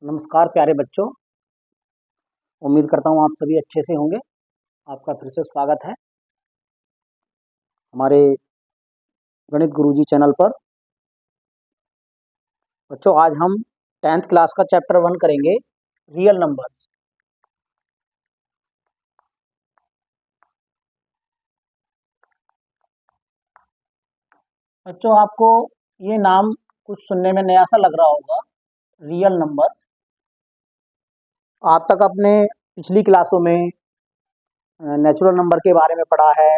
नमस्कार प्यारे बच्चों। उम्मीद करता हूँ आप सभी अच्छे से होंगे। आपका फिर से स्वागत है हमारे गणित गुरुजी चैनल पर। बच्चों आज हम 10th क्लास का चैप्टर 1 करेंगे, रियल नंबर्स। बच्चों आपको ये नाम कुछ सुनने में नया सा लग रहा होगा, रियल नंबर्स। आप तक अपने पिछली क्लासों में नेचुरल नंबर के बारे में पढ़ा है,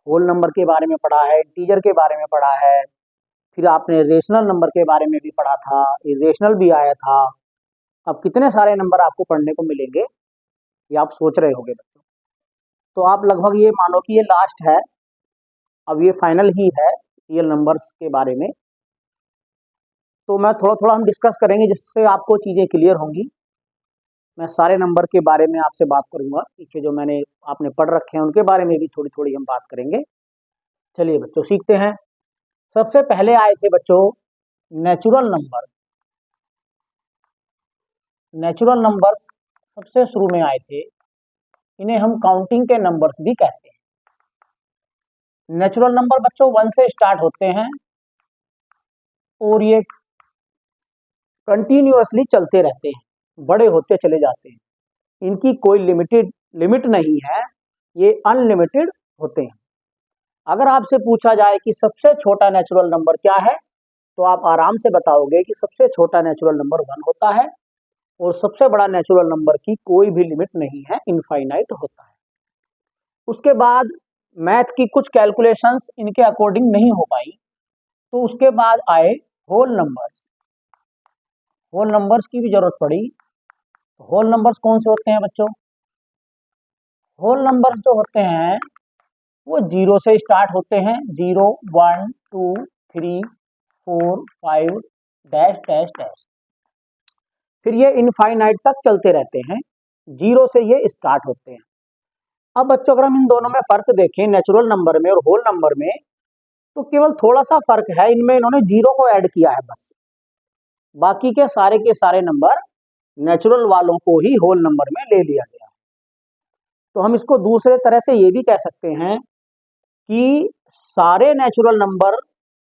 होल नंबर के बारे में पढ़ा है, इंटीजर के बारे में पढ़ा है, फिर आपने रेशनल नंबर के बारे में भी पढ़ा था, इरेशनल भी आया था। अब कितने सारे नंबर आपको पढ़ने को मिलेंगे ये आप सोच रहे होंगे बच्चों। तो आप लगभग ये मानो कि ये लास्ट है, अब ये फाइनल ही है रियल नंबर्स के बारे में। तो मैं थोड़ा थोड़ा हम डिस्कस करेंगे जिससे आपको चीज़ें क्लियर होंगी। मैं सारे नंबर के बारे में आपसे बात करूंगा, पीछे जो मैंने आपने पढ़ रखे हैं उनके बारे में भी थोड़ी थोड़ी हम बात करेंगे। चलिए बच्चों सीखते हैं। सबसे पहले आए थे बच्चों नेचुरल नंबर। नेचुरल नंबर्स सबसे शुरू में आए थे, इन्हें हम काउंटिंग के नंबर्स भी कहते हैं। नेचुरल नंबर बच्चों 1 से स्टार्ट होते हैं और ये कंटिन्यूअसली चलते रहते हैं, बड़े होते चले जाते हैं। इनकी कोई लिमिट नहीं है, ये अनलिमिटेड होते हैं। अगर आपसे पूछा जाए कि सबसे छोटा नेचुरल नंबर क्या है, तो आप आराम से बताओगे कि सबसे छोटा नेचुरल नंबर 1 होता है और सबसे बड़ा नेचुरल नंबर की कोई भी लिमिट नहीं है, इनफाइनाइट होता है। उसके बाद मैथ की कुछ कैलकुलेशंस इनके अकॉर्डिंग नहीं हो पाई, तो उसके बाद आए होल नंबर्स। होल नंबर्स की भी जरूरत पड़ी। होल नंबर्स कौन से होते हैं बच्चों? होल नंबर्स जो होते हैं वो 0 से स्टार्ट होते हैं, 0 1 2 3 4 5 डैश डैश डैश, फिर ये इनफाइनाइट तक चलते रहते हैं। 0 से ये स्टार्ट होते हैं। अब बच्चों अगर हम इन दोनों में फर्क देखें, नेचुरल नंबर में और होल नंबर में, तो केवल थोड़ा सा फर्क है, इनमें इन्होंने 0 को ऐड किया है बस। बाकी के सारे नंबर नेचुरल वालों को ही होल नंबर में ले लिया गया। तो हम इसको दूसरे तरह से ये भी कह सकते हैं कि सारे नेचुरल नंबर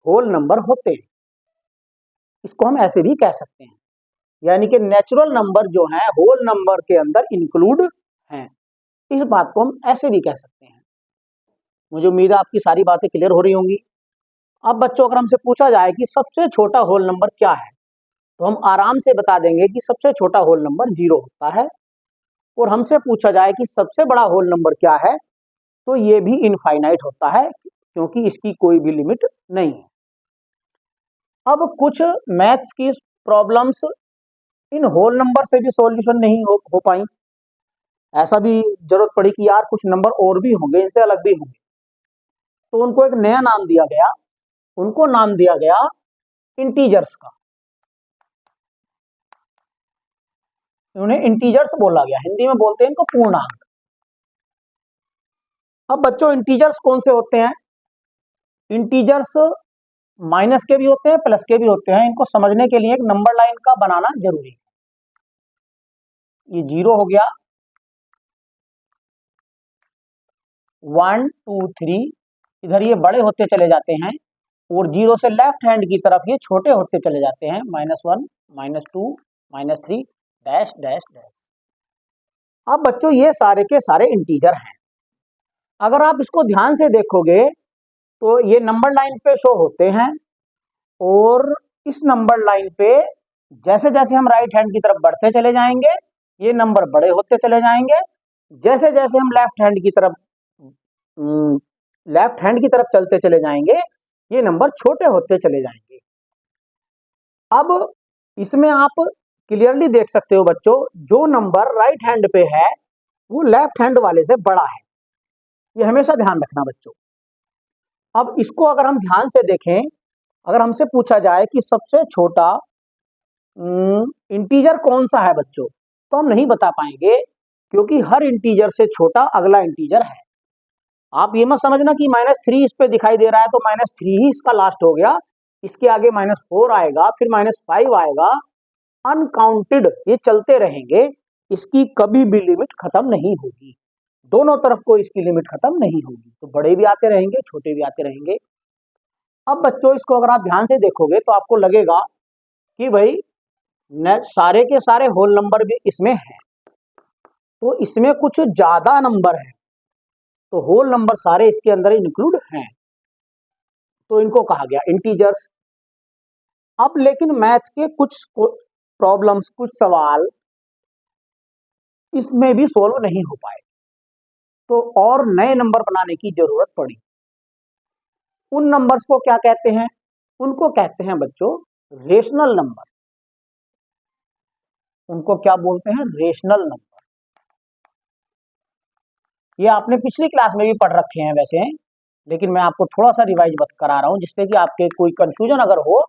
होल नंबर होते हैं। इसको हम ऐसे भी कह सकते हैं, यानी कि नेचुरल नंबर जो है होल नंबर के अंदर इंक्लूड हैं। इस बात को हम ऐसे भी कह सकते हैं। मुझे उम्मीद है आपकी सारी बातें क्लियर हो रही होंगी। अब बच्चों अगर हमसे पूछा जाए कि सबसे छोटा होल नंबर क्या है, तो हम आराम से बता देंगे कि सबसे छोटा होल नंबर 0 होता है। और हमसे पूछा जाए कि सबसे बड़ा होल नंबर क्या है, तो ये भी इनफाइनाइट होता है, क्योंकि इसकी कोई भी लिमिट नहीं है। अब कुछ मैथ्स की प्रॉब्लम्स इन होल नंबर से भी सॉल्यूशन नहीं हो पाई। ऐसा भी जरूरत पड़ी कि यार कुछ नंबर और भी होंगे, इनसे अलग भी होंगे, तो उनको एक नया नाम दिया गया। उनको नाम दिया गया इंटीजर्स का। उन्हें इंटीजर्स बोला गया, हिंदी में बोलते हैं इनको पूर्णांक। अब बच्चों इंटीजर्स कौन से होते हैं? इंटीजर्स माइनस के भी होते हैं, प्लस के भी होते हैं। इनको समझने के लिए एक नंबर लाइन का बनाना जरूरी है। ये 0 हो गया, 1 2 3, इधर ये बड़े होते चले जाते हैं और 0 से लेफ्ट हैंड की तरफ ये छोटे होते चले जाते हैं, -1 -2 -3 डैश डैश डैश। अब बच्चों ये सारे के सारे इंटीजर हैं। अगर आप इसको ध्यान से देखोगे तो ये नंबर लाइन पे शो होते हैं, और इस नंबर लाइन पे जैसे जैसे हम राइट हैंड की तरफ बढ़ते चले जाएंगे, ये नंबर बड़े होते चले जाएंगे। जैसे जैसे हम लेफ्ट हैंड की तरफ चलते चले जाएंगे, ये नंबर छोटे होते चले जाएंगे। अब इसमें आप क्लियरली देख सकते हो बच्चों, जो नंबर राइट हैंड पे है वो लेफ्ट हैंड वाले से बड़ा है। ये हमेशा ध्यान रखना बच्चों। अब इसको अगर हम ध्यान से देखें, अगर हमसे पूछा जाए कि सबसे छोटा इंटीजर कौन सा है बच्चों, तो हम नहीं बता पाएंगे, क्योंकि हर इंटीजर से छोटा अगला इंटीजर है। आप ये मत समझना कि -3 इस पे दिखाई दे रहा है तो -3 ही इसका लास्ट हो गया। इसके आगे -4 आएगा, फिर -5 आएगा, अनकाउंटेड ये चलते रहेंगे, इसकी कभी भी लिमिट खत्म नहीं होगी, दोनों तरफ को इसकी लिमिट खत्म नहीं होगी। तो बड़े भी आते रहेंगे, छोटे भी आते रहेंगे। अब बच्चों इसको अगर आप ध्यान से देखोगे तो आपको लगेगा कि भाई सारे के सारे होल नंबर भी इसमें है, तो इसमें कुछ ज्यादा नंबर है, तो होल नंबर सारे इसके अंदर इंक्लूड हैं, तो इनको कहा गया इंटीजर्स। अब लेकिन मैथ के कुछ प्रॉब्लम्स, कुछ सवाल इसमें भी सोल्व नहीं हो पाए, तो और नए नंबर बनाने की जरूरत पड़ी। उन नंबर्स को क्या कहते हैं? उनको कहते हैं बच्चों रेशनल नंबर। उनको क्या बोलते हैं? Rational number. ये आपने पिछली क्लास में भी पढ़ रखे हैं वैसे, लेकिन मैं आपको थोड़ा सा रिवाइज करा रहा हूं, जिससे कि आपके कोई कंफ्यूजन अगर हो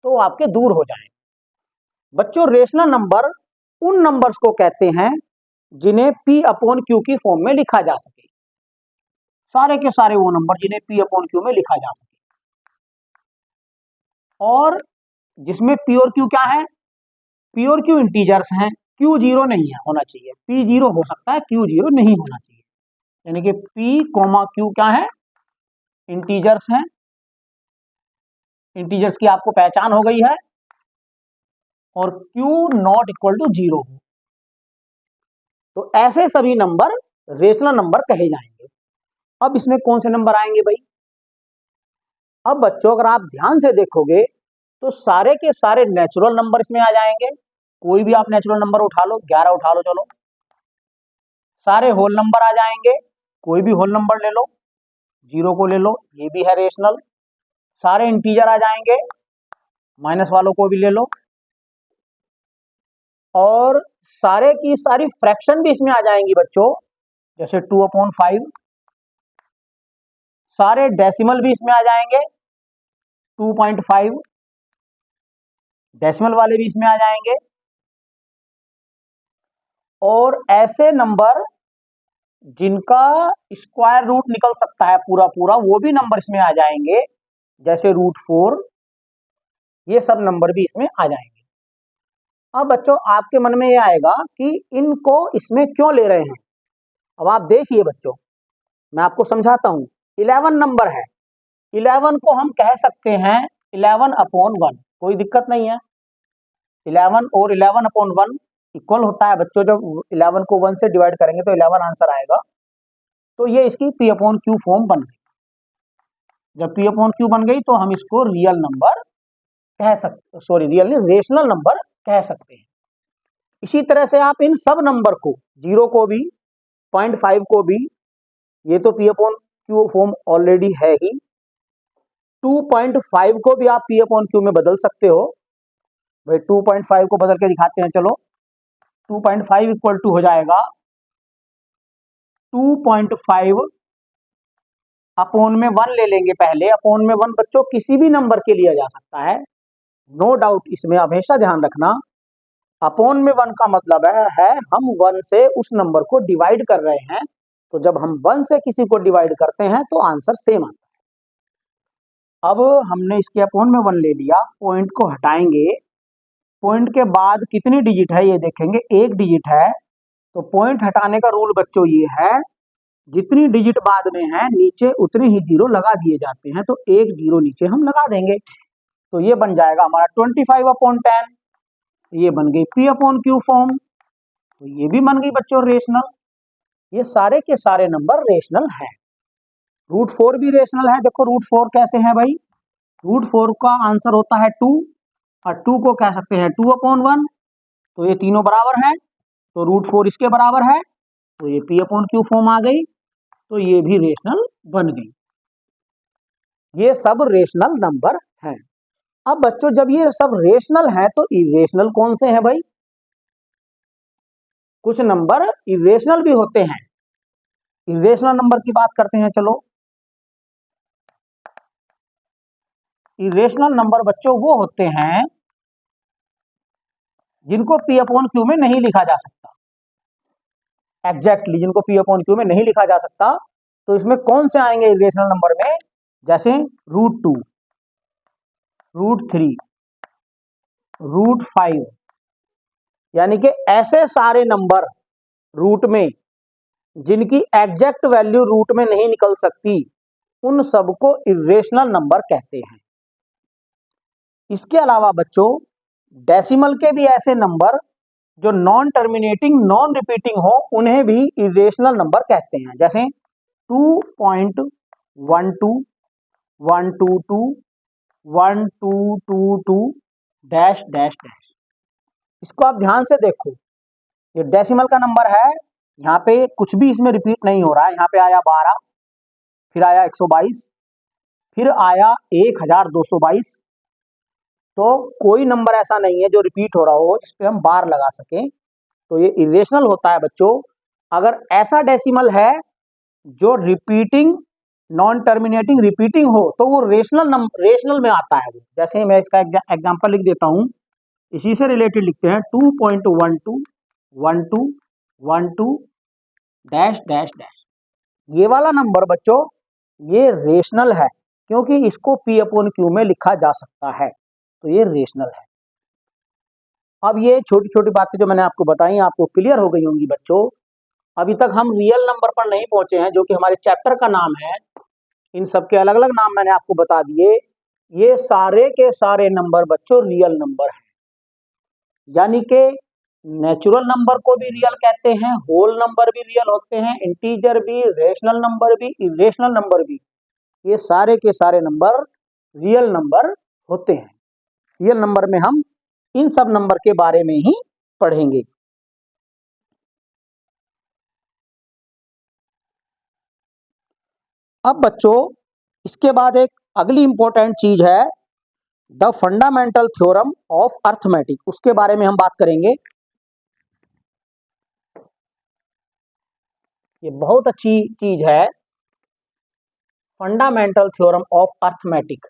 तो आपके दूर हो जाए। बच्चों रेशनल नंबर उन नंबर्स को कहते हैं जिन्हें P अपॉन Q की फॉर्म में लिखा जा सके। सारे के सारे वो नंबर जिन्हें P अपॉन Q में लिखा जा सके, और जिसमें P और Q क्या है? P और Q इंटीजर्स हैं, Q जीरो नहीं है होना चाहिए, P जीरो हो सकता है, Q जीरो नहीं होना चाहिए। यानी कि P कोमा Q क्या है? इंटीजर्स हैं। इंटीजर्स की आपको पहचान हो गई है, और Q not equal to zero हो, तो ऐसे सभी नंबर रेशनल नंबर कहे जाएंगे। अब इसमें कौन से नंबर आएंगे भाई? अब बच्चों अगर आप ध्यान से देखोगे तो सारे के सारे नेचुरल नंबर इसमें आ जाएंगे। कोई भी आप नेचुरल नंबर उठा लो, 11 उठा लो, चलो सारे होल नंबर आ जाएंगे। कोई भी होल नंबर ले लो, जीरो को ले लो, ये भी है रेशनल। सारे इंटीजर आ जाएंगे, माइनस वालों को भी ले लो, और सारे की सारी फ्रैक्शन भी इसमें आ जाएंगी बच्चों, जैसे 2/5। सारे डेसिमल भी इसमें आ जाएंगे, 2.5 डेसिमल वाले भी इसमें आ जाएंगे, और ऐसे नंबर जिनका स्क्वायर रूट निकल सकता है पूरा पूरा, वो भी नंबर इसमें आ जाएंगे, जैसे √4। ये सब नंबर भी इसमें आ जाएंगे। अब बच्चों आपके मन में ये आएगा कि इनको इसमें क्यों ले रहे हैं। अब आप देखिए बच्चों, मैं आपको समझाता हूं। 11 नंबर है, 11 को हम कह सकते हैं 11/1, कोई दिक्कत नहीं है। 11 और 11/1 इक्वल होता है बच्चों। जब 11 को 1 से डिवाइड करेंगे तो 11 आंसर आएगा। तो ये इसकी P अपॉन Q फॉर्म बन गई। जब P अपॉन Q बन गई तो हम इसको रियल नंबर कह सकते, सॉरी रियल नहीं, रेशनल नंबर कह सकते हैं। इसी तरह से आप इन सब नंबर को, 0 को भी, 0.5 को भी, ये तो P upon Q form already है ही, 2.5 को भी आप P अपॉन Q में बदल सकते हो। भाई 2.5 को बदल के दिखाते हैं, चलो 2.5 इक्वल टू हो जाएगा 2.5 अपॉन में 1 ले लेंगे पहले। अपॉन में 1 बच्चों किसी भी नंबर के लिया जा सकता है, नो डाउट, इसमें हमेशा ध्यान रखना। अपॉन में 1 का मतलब है हम 1 से उस नंबर को डिवाइड कर रहे हैं, तो जब हम 1 से किसी को डिवाइड करते हैं तो आंसर सेम आता है। अब हमने इसके अपॉन में 1 ले लिया, पॉइंट को हटाएंगे, पॉइंट के बाद कितनी डिजिट है ये देखेंगे, 1 डिजिट है। तो पॉइंट हटाने का रूल बच्चों ये है, जितनी डिजिट बाद में है नीचे उतने ही जीरो लगा दिए जाते हैं, तो 1 जीरो नीचे हम लगा देंगे। तो ये बन जाएगा हमारा 25/10। ये बन गई P अपॉन Q फॉर्म, तो ये भी बन गई बच्चों रेशनल। ये सारे के सारे नंबर रेशनल हैं। √4 भी रेशनल है। देखो √4 कैसे है भाई? √4 का आंसर होता है 2, और 2 को कह सकते हैं 2/1। तो ये तीनों बराबर हैं, तो √4 इसके बराबर है, तो ये P अपॉन Q फॉर्म आ गई, तो ये भी रेशनल बन गई। ये सब रेशनल नंबर हैं। अब बच्चों जब ये सब रेशनल हैं तो इरेशनल कौन से हैं भाई? कुछ नंबर इरेशनल भी होते हैं। इरेशनल नंबर की बात करते हैं, चलो। इरेशनल नंबर बच्चों वो होते हैं जिनको P अपॉन Q में नहीं लिखा जा सकता, एग्जैक्टली जिनको P अपॉन Q में नहीं लिखा जा सकता। तो इसमें कौन से आएंगे इरेशनल नंबर में? जैसे √2, √3, √5, यानी कि ऐसे सारे नंबर रूट में जिनकी एग्जैक्ट वैल्यू रूट में नहीं निकल सकती, उन सबको इरेशनल नंबर कहते हैं। इसके अलावा बच्चों डेसिमल के भी ऐसे नंबर जो नॉन टर्मिनेटिंग नॉन रिपीटिंग हो, उन्हें भी इरेशनल नंबर कहते हैं। जैसे 2.12 122 1222 डैश डैश डैश। इसको आप ध्यान से देखो, ये डेसिमल का नंबर है, यहाँ पे कुछ भी इसमें रिपीट नहीं हो रहा है। यहाँ पे आया 12, फिर आया 122, फिर आया 1222। तो कोई नंबर ऐसा नहीं है जो रिपीट हो रहा हो जिस पे हम बार लगा सकें, तो ये इरेशनल होता है बच्चों। अगर ऐसा डेसिमल है जो रिपीटिंग नॉन टर्मिनेटिंग रिपीटिंग हो, तो वो रेशनल में आता है। जैसे मैं इसका एग्जांपल लिख देता हूं, इसी से रिलेटेड लिखते हैं 2.12 12 डैश डैश डैश। ये वाला नंबर बच्चों ये रेशनल है, क्योंकि इसको P अपॉन Q में लिखा जा सकता है, तो ये रेशनल है। अब ये छोटी छोटी बातें जो मैंने आपको बताई आपको क्लियर हो गई होंगी बच्चों। अभी तक हम रियल नंबर पर नहीं पहुंचे हैं, जो कि हमारे चैप्टर का नाम है। इन सब के अलग अलग नाम मैंने आपको बता दिए। ये सारे के सारे नंबर बच्चों रियल नंबर हैं, यानी कि नेचुरल नंबर को भी रियल कहते हैं, होल नंबर भी रियल होते हैं, इंटीजर भी, रेशनल नंबर भी, इरेशनल नंबर भी। ये सारे के सारे नंबर रियल नंबर होते हैं। रियल नंबर में हम इन सब नंबर के बारे में ही पढ़ेंगे। अब बच्चों इसके बाद एक अगली इंपॉर्टेंट चीज है the fundamental theorem of arithmetic, उसके बारे में हम बात करेंगे। ये बहुत अच्छी चीज है, fundamental theorem of arithmetic.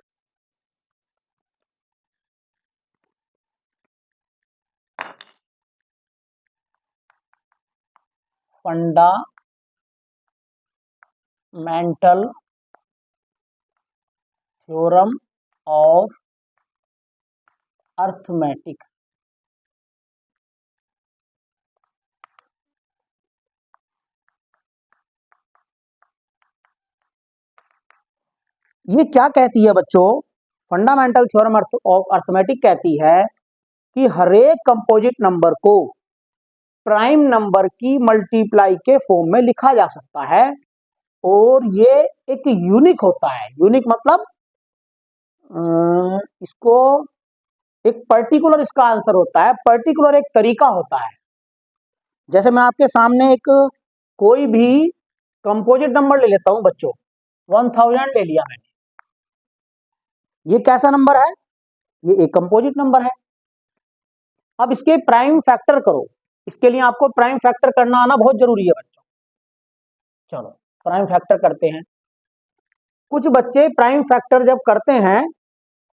Fundamental theorem of arithmetic. ये क्या कहती है बच्चों? फंडामेंटल थ्योरम ऑफ अर्थमेटिक कहती है कि हरेक कंपोजिट नंबर को प्राइम नंबर की मल्टीप्लाई के फॉर्म में लिखा जा सकता है, और ये एक यूनिक होता है। यूनिक मतलब इसको एक पर्टिकुलर इसका आंसर होता है, पर्टिकुलर एक तरीका होता है। जैसे मैं आपके सामने एक कोई भी कंपोजिट नंबर ले लेता हूं बच्चों, 1000 ले लिया मैंने, ये कैसा नंबर है? ये एक कंपोजिट नंबर है। अब इसके प्राइम फैक्टर करो, इसके लिए आपको प्राइम फैक्टर करना आना बहुत जरूरी है बच्चों। चलो प्राइम फैक्टर करते हैं। कुछ बच्चे प्राइम फैक्टर जब करते हैं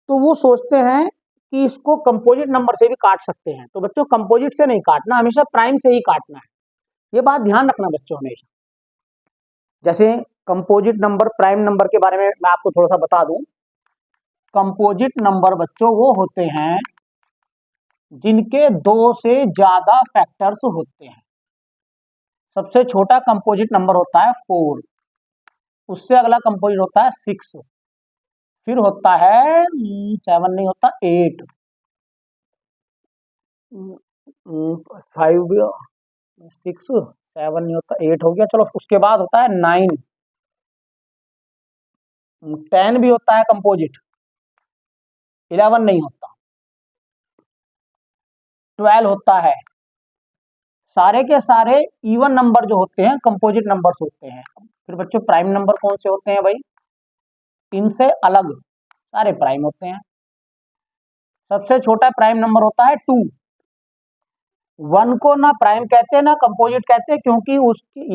तो वो सोचते हैं कि इसको कंपोजिट नंबर से भी काट सकते हैं। तो बच्चों कंपोजिट से नहीं काटना, हमेशा प्राइम से ही काटना है। ये बात ध्यान रखना बच्चों हमेशा। जैसे कंपोजिट नंबर प्राइम नंबर के बारे में मैं आपको थोड़ा सा बता दूं। कंपोजिट नंबर बच्चों वो होते हैं जिनके 2 से ज्यादा फैक्टर्स होते हैं। सबसे छोटा कंपोजिट नंबर होता है 4, उससे अगला कंपोजिट होता है 6, फिर होता है 7 नहीं होता 8, 5 6 7 नहीं होता 8 हो गया। चलो उसके बाद होता है 9, 10 भी होता है कंपोजिट, 11 नहीं होता, 12 होता है। सारे के सारे इवन नंबर जो होते हैं कंपोजिट नंबर्स होते हैं। फिर बच्चों प्राइम नंबर कौन से होते हैं भाई? इनसे अलग सारे प्राइम होते हैं। सबसे छोटा प्राइम नंबर होता है 2। 1 को ना प्राइम कहते हैं ना कंपोजिट कहते हैं, क्योंकि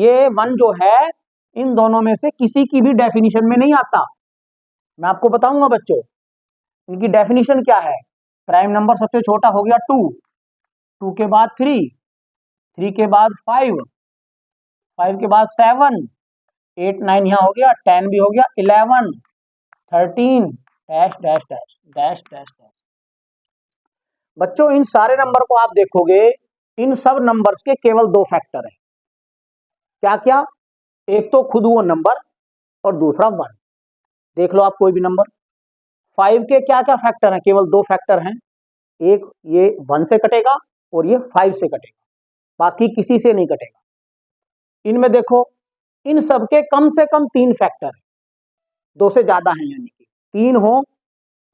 ये 1 जो है इन दोनों में से किसी की भी डेफिनेशन में नहीं आता। मैं आपको बताऊंगा बच्चों इनकी डेफिनेशन क्या है। प्राइम नंबर सबसे छोटा हो गया 2, 2 के बाद 3, 3 के बाद 5, 5 के बाद 7, 8 9 यहाँ हो गया, 10 भी हो गया, 11 13 dash dash dash dash dash dash. बच्चों इन सारे नंबर को आप देखोगे इन सब नंबर्स के केवल दो फैक्टर हैं। क्या क्या? एक तो खुद वो नंबर और दूसरा 1। देख लो आप कोई भी नंबर। 5 के क्या क्या फैक्टर हैं? केवल दो फैक्टर हैं। एक ये 1 से कटेगा और ये 5 से कटेगा, बाकी किसी से नहीं कटेगा। इनमें देखो, इन सब के कम से कम 3 फैक्टर है, 2 से ज्यादा हैं, यानी कि 3 हो।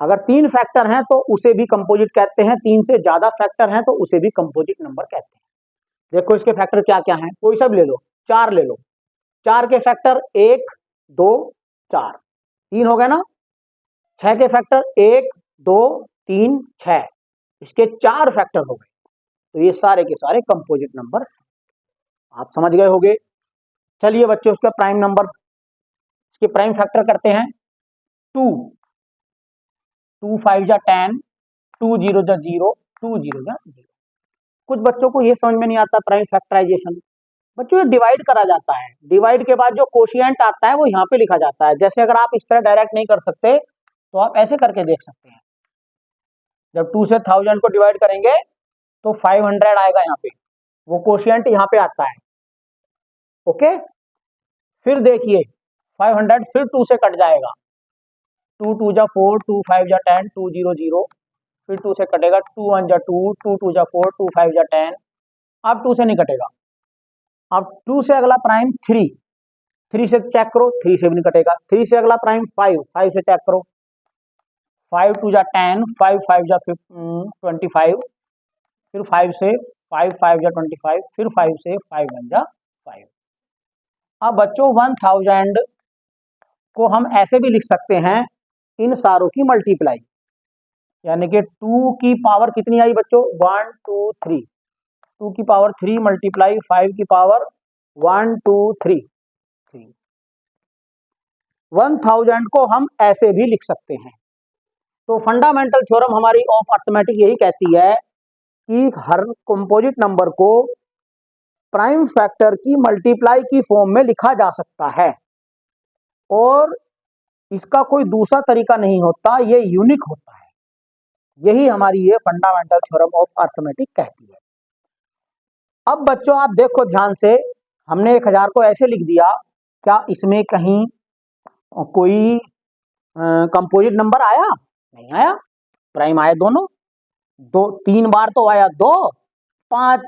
अगर 3 फैक्टर हैं तो उसे भी कंपोजिट कहते हैं, 3 से ज्यादा फैक्टर हैं तो उसे भी कंपोजिट नंबर कहते हैं। देखो इसके फैक्टर क्या क्या हैं, कोई सब ले लो, 4 ले लो। 4 के फैक्टर 1 2 4, 3 हो गए ना। 6 के फैक्टर 1 2 3 6, इसके 4 फैक्टर हो गए। तो ये सारे के सारे कंपोजिट नंबर आप समझ गए होंगे। चलिए बच्चों, उसका प्राइम नंबर, इसके प्राइम फैक्टर करते हैं। 2 2 5 जा 10, 2 0 जा 0, 2 0 जा 0। कुछ बच्चों को ये समझ में नहीं आता प्राइम फैक्टराइजेशन। बच्चों ये डिवाइड करा जाता है, डिवाइड के बाद जो कोशिएंट आता है वो यहाँ पे लिखा जाता है। जैसे अगर आप इस तरह डायरेक्ट नहीं कर सकते तो आप ऐसे करके देख सकते हैं। जब 2 से 1000 को डिवाइड करेंगे तो 500 आएगा यहाँ पे, वो कोशिएंट यहाँ पे आता है। ओके, फिर देखिए 500 फिर 2 से कट जाएगा, 2 2 जा 4, 2 5 जा 10, 2 0 0, फिर 2 से कटेगा, 2 1 जा 2, 2 2 जा 4, 2 5 जा 10। अब 2 से नहीं कटेगा। अब 2 से अगला प्राइम 3, 3 से चेक करो, 3 से भी नहीं कटेगा। 3 से अगला प्राइम 5, 5 से चेक करो, 5 2 जा 10, 5 5 जा 25, फिर 5 से 5 5 जा 25, फिर 5 से 5 1 जा 5। अब बच्चों 1000 को हम ऐसे भी लिख सकते हैं, इन सारों की मल्टीप्लाई, यानी कि 2 की पावर कितनी आई बच्चों? 1 2 3, 2 की पावर 3 मल्टीप्लाई 5 की पावर 1 2 3 3। 1000 को हम ऐसे भी लिख सकते हैं। तो फंडामेंटल थ्योरम हमारी ऑफ अर्थमेटिक यही कहती है कि हर कंपोजिट नंबर को प्राइम फैक्टर की मल्टीप्लाई की फॉर्म में लिखा जा सकता है, और इसका कोई दूसरा तरीका नहीं होता, ये यूनिक होता है। यही हमारी ये फंडामेंटल थ्योरम ऑफ अर्थमेटिक कहती है। अब बच्चों आप देखो ध्यान से, हमने 1000 को ऐसे लिख दिया, क्या इसमें कहीं कोई कंपोजिट नंबर आया? नहीं आया। प्राइम आए दोनों, 2 3 बार तो आया 2, 5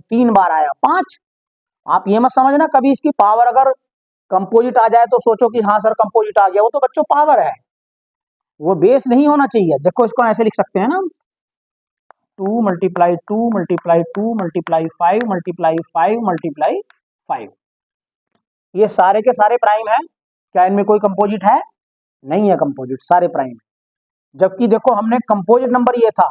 3 बार आया 5। आप ये मत समझना कभी इसकी पावर अगर कंपोजिट आ जाए तो सोचो कि हाँ सर कंपोजिट आ गया, वो तो बच्चों पावर है, वो बेस नहीं होना चाहिए। देखो इसको ऐसे लिख सकते हैं ना, 2 multiply 2 multiply 2 multiply 5 multiply 5 multiply 5। ये सारे के सारे प्राइम है। क्या इनमें कोई कंपोजिट है? नहीं है कंपोजिट, सारे प्राइम। जबकि देखो हमने कंपोजिट नंबर ये था,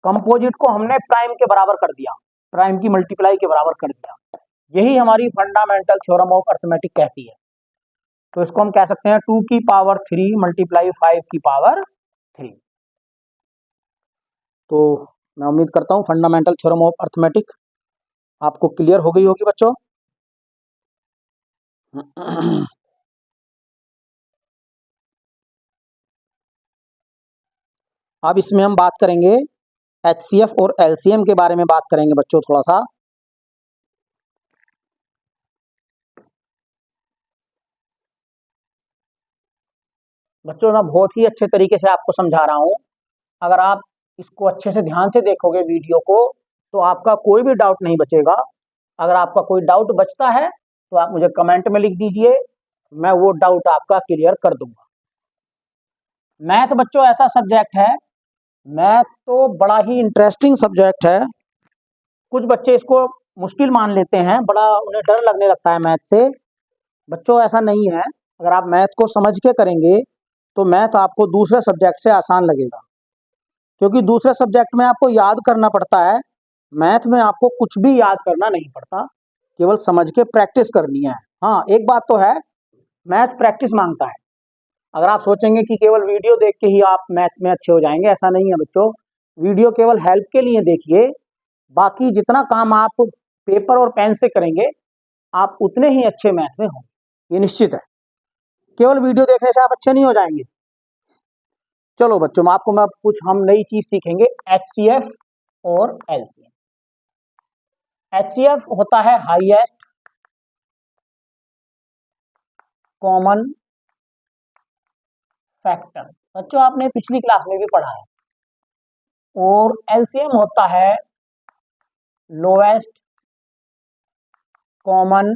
कंपोजिट को हमने प्राइम के बराबर कर दिया, प्राइम की मल्टीप्लाई के बराबर कर दिया। यही हमारी फंडामेंटल थ्योरम ऑफ अर्थमेटिक कहती है। तो इसको हम कह सकते हैं 2 की पावर 3 मल्टीप्लाई 5 की पावर 3। तो मैं उम्मीद करता हूँ फंडामेंटल थ्योरम ऑफ अर्थमेटिक आपको क्लियर हो गई होगी बच्चों। अब इसमें हम बात करेंगे HCF और LCM के बारे में बात करेंगे बच्चों थोड़ा सा। बच्चों मैं बहुत ही अच्छे तरीके से आपको समझा रहा हूँ, अगर आप इसको अच्छे से ध्यान से देखोगे वीडियो को तो आपका कोई भी डाउट नहीं बचेगा। अगर आपका कोई डाउट बचता है तो आप मुझे कमेंट में लिख दीजिए, मैं वो डाउट आपका क्लियर कर दूंगा। मैथ बच्चों ऐसा सब्जेक्ट है, मैथ तो बड़ा ही इंटरेस्टिंग सब्जेक्ट है। कुछ बच्चे इसको मुश्किल मान लेते हैं, बड़ा उन्हें डर लगने लगता है मैथ से। बच्चों ऐसा नहीं है, अगर आप मैथ को समझ के करेंगे तो मैथ आपको दूसरे सब्जेक्ट से आसान लगेगा, क्योंकि दूसरे सब्जेक्ट में आपको याद करना पड़ता है, मैथ में आपको कुछ भी याद करना नहीं पड़ता, केवल समझ के प्रैक्टिस करनी है। हाँ एक बात तो है, मैथ प्रैक्टिस मांगता है। अगर आप सोचेंगे कि केवल वीडियो देख के ही आप मैथ में अच्छे हो जाएंगे, ऐसा नहीं है बच्चों। वीडियो केवल हेल्प के लिए देखिए, बाकी जितना काम आप पेपर और पेन से करेंगे आप उतने ही अच्छे मैथ में होंगे, ये निश्चित है। केवल वीडियो देखने से आप अच्छे नहीं हो जाएंगे। चलो बच्चों मैं कुछ हम नई चीज सीखेंगे, HCF और LCM। HCF होता है हाईएस्ट कॉमन फैक्टर, बच्चों आपने पिछली क्लास में भी पढ़ा है। और LCM होता है लोएस्ट कॉमन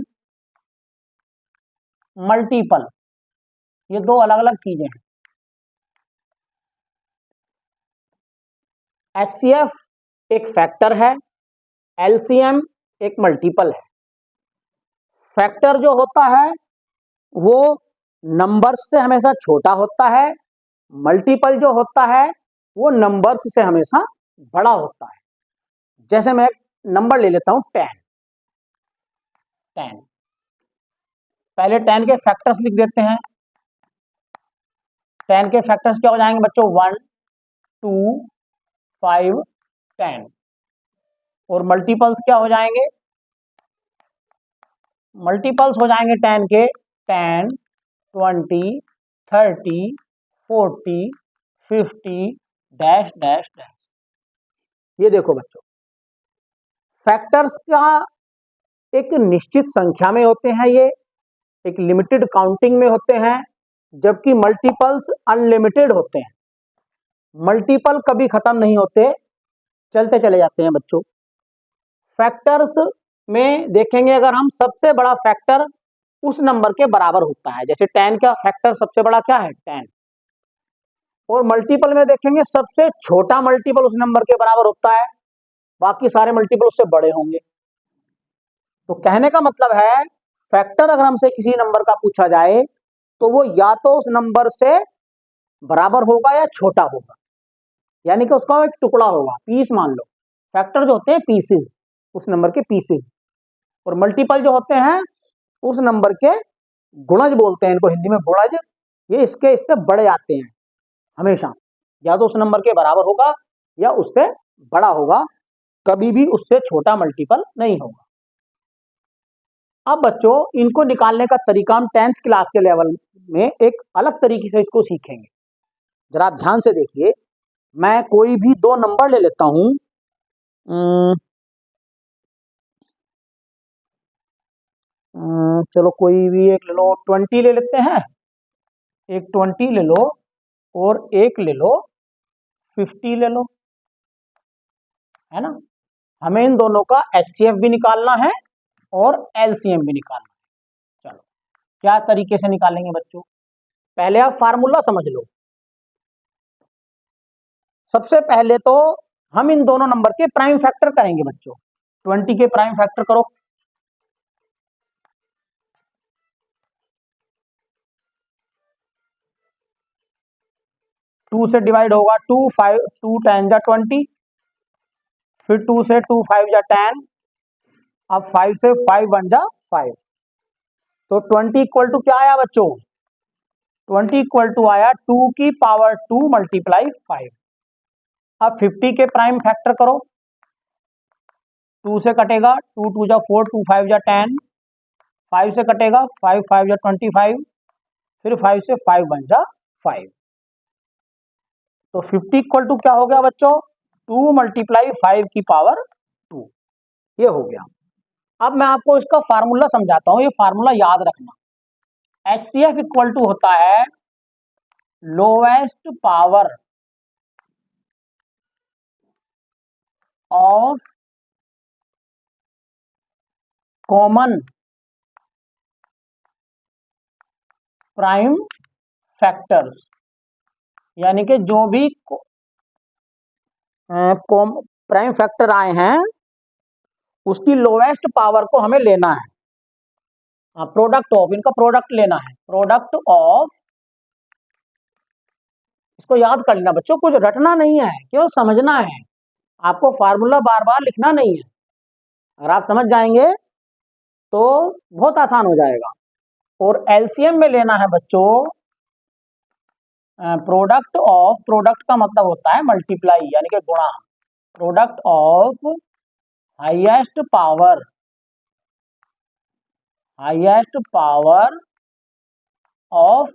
मल्टीपल। ये दो अलग अलग चीजें हैं। HCF एक फैक्टर है, LCM एक मल्टीपल है। फैक्टर जो होता है वो नंबर्स से हमेशा छोटा होता है, मल्टीपल जो होता है वो नंबर्स से हमेशा बड़ा होता है। जैसे मैं एक नंबर ले लेता हूं 10। पहले 10 के फैक्टर्स लिख देते हैं। 10 के फैक्टर्स क्या हो जाएंगे बच्चों? 1 2 5 10। और मल्टीपल्स क्या हो जाएंगे? मल्टीपल्स हो जाएंगे 10 के 10 20 30 40 50 डैश डैश डैश। ये देखो बच्चों, फैक्टर्स का एक निश्चित संख्या में होते हैं, ये एक लिमिटेड काउंटिंग में होते हैं, जबकि मल्टीपल्स अनलिमिटेड होते हैं। मल्टीपल कभी खत्म नहीं होते, चलते चले जाते हैं बच्चों। फैक्टर्स में देखेंगे अगर हम, सबसे बड़ा फैक्टर उस नंबर के बराबर होता है। जैसे 10 का फैक्टर सबसे बड़ा क्या है? 10। और मल्टीपल में देखेंगे सबसे छोटा मल्टीपल उस नंबर के बराबर होता है, बाकी सारे मल्टीपल उससे बड़े होंगे। तो कहने का मतलब है, फैक्टर अगर हमसे किसी नंबर का पूछा जाए तो वो या तो उस नंबर से बराबर होगा या छोटा होगा, यानी कि उसका एक टुकड़ा होगा, पीस मान लो। फैक्टर जो होते हैं पीसेस, उस नंबर के पीसेस। और मल्टीपल जो होते हैं उस नंबर के गुणज बोलते हैं इनको हिंदी में, गुणज। ये इससे बड़े आते हैं हमेशा, या तो उस नंबर के बराबर होगा या उससे बड़ा होगा, कभी भी उससे छोटा मल्टीपल नहीं होगा। अब बच्चों इनको निकालने का तरीका हम 10th क्लास के लेवल में एक अलग तरीके से इसको सीखेंगे। जरा आप ध्यान से देखिए, मैं कोई भी दो नंबर ले लेता हूं। चलो कोई भी एक ले लो, 20 ले लेते हैं। एक 20 ले लो और एक ले लो 50 ले लो, है ना। हमें इन दोनों का HCF भी निकालना है और LCM भी निकालना है। चलो क्या तरीके से निकालेंगे बच्चों? पहले आप फार्मूला समझ लो। सबसे पहले तो हम इन दोनों नंबर के प्राइम फैक्टर करेंगे बच्चों। 20 के प्राइम फैक्टर करो। 2 से डिवाइड होगा 2, 5 2 10 जा 20, फिर 2 से 2 5 जा 10, अब 5 से 5 1 जा 5। तो 20 इक्वल टू क्या आया बच्चों? 20 इक्वल टू आया 2 की पावर 2 मल्टीप्लाई 5। अब 50 के प्राइम फैक्टर करो। 2 से कटेगा 2 2 जा 4, 2 5 जा 10, 5 से कटेगा 5 5 जा 25, फिर 5 से 5 1 जा 5। तो 50 इक्वल टू क्या हो गया बच्चों? 2 मल्टीप्लाई 5 की पावर 2। ये हो गया। अब मैं आपको इसका फार्मूला समझाता हूं, ये फार्मूला याद रखना। HCF इक्वल टू होता है lowest power of common prime factors, यानी कि जो भी प्राइम फैक्टर आए हैं उसकी लोएस्ट पावर को हमें लेना है। प्रोडक्ट ऑफ, इनका प्रोडक्ट लेना है। प्रोडक्ट ऑफ, इसको याद कर लेना बच्चों, कुछ रटना नहीं है, केवल समझना है। आपको फार्मूला बार बार लिखना नहीं है। अगर आप समझ जाएंगे तो बहुत आसान हो जाएगा। और LCM में लेना है बच्चों प्रोडक्ट ऑफ, प्रोडक्ट का मतलब होता है मल्टीप्लाई यानी कि गुणा। Product of highest power, highest power of,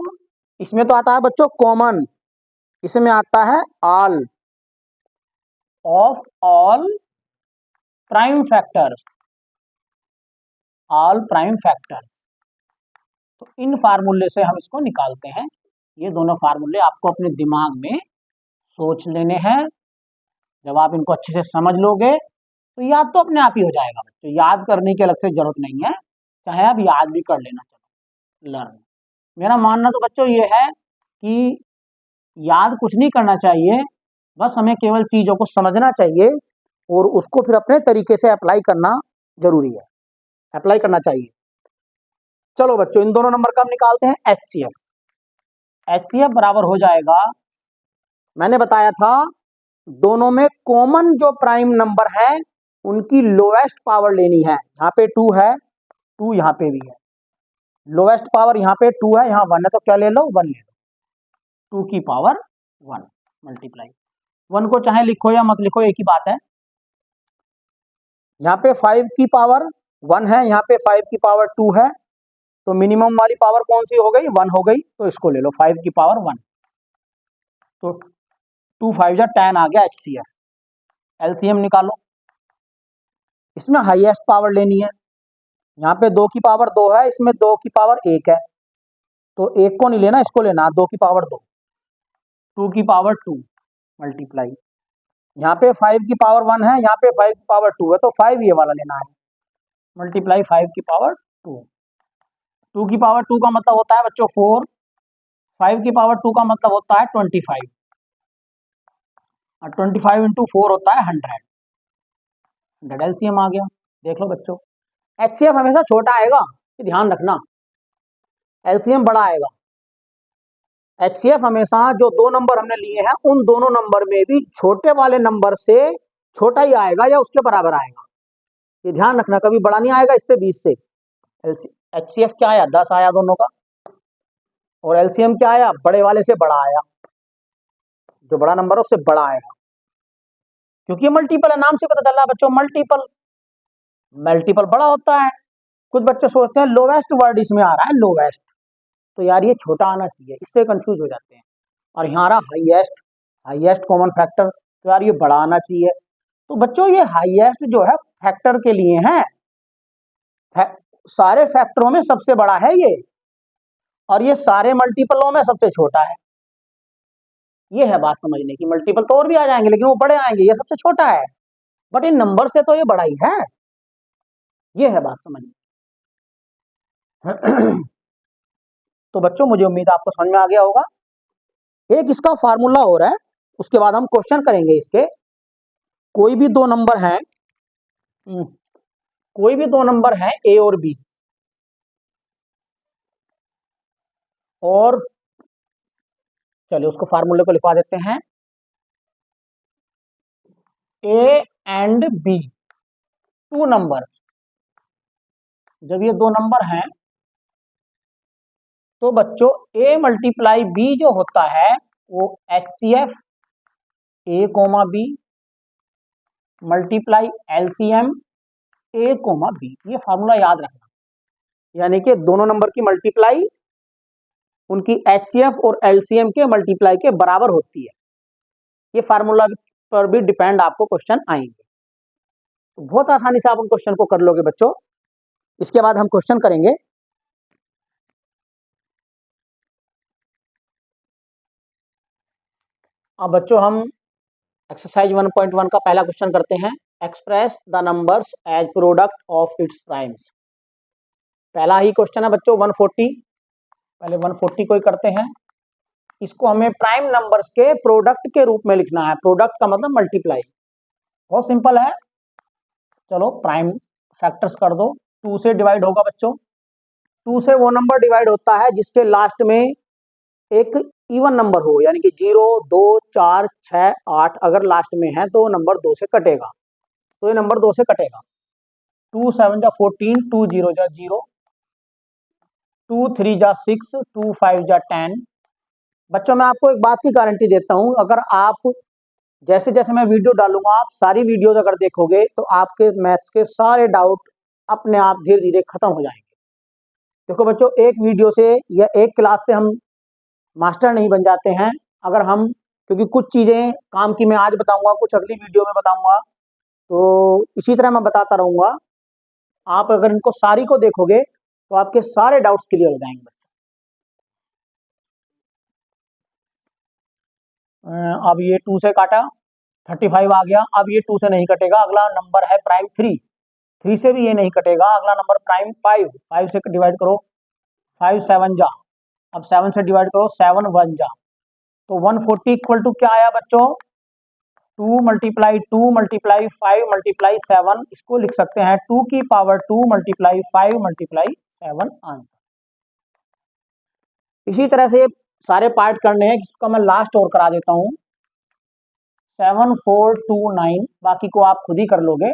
इसमें तो आता है बच्चों कॉमन, इसमें आता है all, of all prime factors, all prime factors. तो इन फार्मूले से हम इसको निकालते हैं। ये दोनों फार्मूले आपको अपने दिमाग में सोच लेने हैं। जब आप इनको अच्छे से समझ लोगे तो याद तो अपने आप ही हो जाएगा बच्चों, याद करने की अलग से जरूरत नहीं है, चाहे आप याद भी कर लेना। चलो लर्न, मेरा मानना तो बच्चों ये है कि याद कुछ नहीं करना चाहिए, बस हमें केवल चीज़ों को समझना चाहिए और उसको फिर अपने तरीके से अप्लाई करना जरूरी है, अप्लाई करना चाहिए। चलो बच्चों, इन दोनों नंबर का हम निकालते हैं HCF। HCF बराबर हो जाएगा, मैंने बताया था दोनों में कॉमन जो प्राइम नंबर है उनकी लोएस्ट पावर लेनी है। यहाँ पे 2 है, 2 यहाँ पे भी है, लोएस्ट पावर यहाँ पे 2 है, यहाँ 1 है, तो क्या ले लो, 1 ले लो। 2 की पावर 1 मल्टीप्लाई 1 को चाहे लिखो या मत लिखो एक ही बात है। यहाँ पे 5 की पावर 1 है, यहाँ पे 5 की पावर 2 है, तो मिनिमम वाली पावर कौन सी हो गई, 1 हो गई, तो इसको ले लो 5 की पावर 1। तो 2 5 जा 10 आ गया HCF। LCM निकालो, इसमें हाईएस्ट पावर लेनी है। यहाँ पे 2 की पावर 2 है, इसमें 2 की पावर 1 है, तो 1 को नहीं लेना, इसको लेना 2 की पावर 2। 2 की पावर 2 मल्टीप्लाई, यहाँ पे 5 की पावर 1 है, यहाँ पे 5 की पावर 2 है, तो 5 ये वाला लेना है, मल्टीप्लाई 5 की पावर 2। 2 की पावर 2 का मतलब होता है बच्चों 4, 5 की पावर 2 का मतलब होता है 25, और 25 इंटू 4 होता है 100। LCM आ गया, देख लो बच्चों। HCF हमेशा छोटा आएगा, ये ध्यान रखना, LCM बड़ा आएगा। HCF हमेशा जो 2 नंबर हमने लिए हैं उन दोनों नंबर में भी छोटे वाले नंबर से छोटा ही आएगा या उसके बराबर आएगा, ये ध्यान रखना, कभी बड़ा नहीं आएगा इससे 20 से। HCF क्या आया, 10 आया दोनों का, और LCM क्या आया, बड़े वाले से बड़ा आया, जो बड़ा नंबर है उससे बड़ा आएगा, क्योंकि ये मल्टीपल है, नाम से पता चल रहा है बच्चों, मल्टीपल, मल्टीपल बड़ा होता है। कुछ बच्चे सोचते हैं लोवेस्ट वर्ड इसमें आ रहा है, लोवेस्ट, तो यार ये छोटा आना चाहिए, इससे कंफ्यूज हो जाते हैं। और यहाँ आ रहा हाईएस्ट, हाईएस्ट कॉमन फैक्टर, तो यार ये बड़ा आना चाहिए। तो बच्चों ये हाईएस्ट जो है फैक्टर के लिए है, सारे फैक्टरों में सबसे बड़ा है ये, और ये सारे मल्टीपलों में सबसे छोटा है। ये है बात समझने की, मल्टीपल तो और भी आ जाएंगे लेकिन वो बड़े आएंगे, ये सबसे छोटा है, बट इन नंबर से तो ये बड़ा ही है, ये है बात समझने। तो बच्चों मुझे उम्मीद है आपको समझ में आ गया होगा। एक इसका फार्मूला और है, उसके बाद हम क्वेश्चन करेंगे इसके। कोई भी दो नंबर हैं, कोई भी दो नंबर हैं A और B, और चलिए उसको फार्मूले को लिखवा देते हैं। A एंड B, 2 नंबर्स, जब ये 2 नंबर हैं तो बच्चों A मल्टीप्लाई B जो होता है वो HCF A comma B multiply LCM A comma B, ये फार्मूला याद रखना। यानी कि दोनों नंबर की मल्टीप्लाई उनकी HCF और LCM के मल्टीप्लाई के बराबर होती है। ये फार्मूला पर भी डिपेंड आपको क्वेश्चन आएंगे, तो बहुत आसानी से आप उन क्वेश्चन को कर लोगे बच्चों। इसके बाद हम क्वेश्चन करेंगे। अब बच्चों हम एक्सरसाइज 1.1 का पहला क्वेश्चन करते हैं। Express the numbers as product of its primes. पहला ही क्वेश्चन है बच्चों 140, पहले 140 को ही करते हैं। इसको हमें प्राइम नंबर्स के प्रोडक्ट के रूप में लिखना है, प्रोडक्ट का मतलब मल्टीप्लाई, बहुत सिंपल है। चलो प्राइम फैक्टर्स कर दो, 2 से डिवाइड होगा बच्चों, 2 से वो नंबर डिवाइड होता है जिसके लास्ट में एक इवन नंबर हो, यानी कि 0 2 4 6 8 अगर लास्ट में है तो नंबर 2 से कटेगा, तो ये नंबर 2 से कटेगा। 2 7 जा 14, 2 0 जा 0, 2 3 जा 6, 2 5 जा 10। बच्चों मैं आपको एक बात की गारंटी देता हूं, अगर आप जैसे जैसे मैं वीडियो डालूंगा आप सारी वीडियोज अगर देखोगे तो आपके मैथ्स के सारे डाउट अपने आप धीरे धीरे खत्म हो जाएंगे। देखो बच्चों, एक वीडियो से या एक क्लास से हम मास्टर नहीं बन जाते हैं, अगर हम, क्योंकि कुछ चीज़ें काम की मैं आज बताऊंगा, कुछ अगली वीडियो में बताऊंगा, तो इसी तरह मैं बताता रहूँगा। आप अगर इनको सारी को देखोगे तो आपके सारे डाउट्स क्लियर हो जाएंगे बच्चों। अब ये 2 से काटा, 35 आ गया। अब ये 2 से नहीं कटेगा, अगला नंबर है प्राइम 3, 3 से भी ये नहीं कटेगा, अगला नंबर प्राइम 5, 5 से डिवाइड करो, 5 7 जा, अब 7 से डिवाइड करो, 7 1 जा, तो 140 इक्वल टू क्या आया बच्चों, 2 मल्टीप्लाई 2 मल्टीप्लाई 5 मल्टीप्लाई 7, इसको लिख सकते हैं 2 की पावर 2 मल्टीप्लाई 5 मल्टीप्लाई 7 आंसर। इसी तरह से सारे पार्ट करने हैं, जिसका मैं लास्ट और करा देता हूं, 7429, बाकी को आप खुद ही कर लोगे।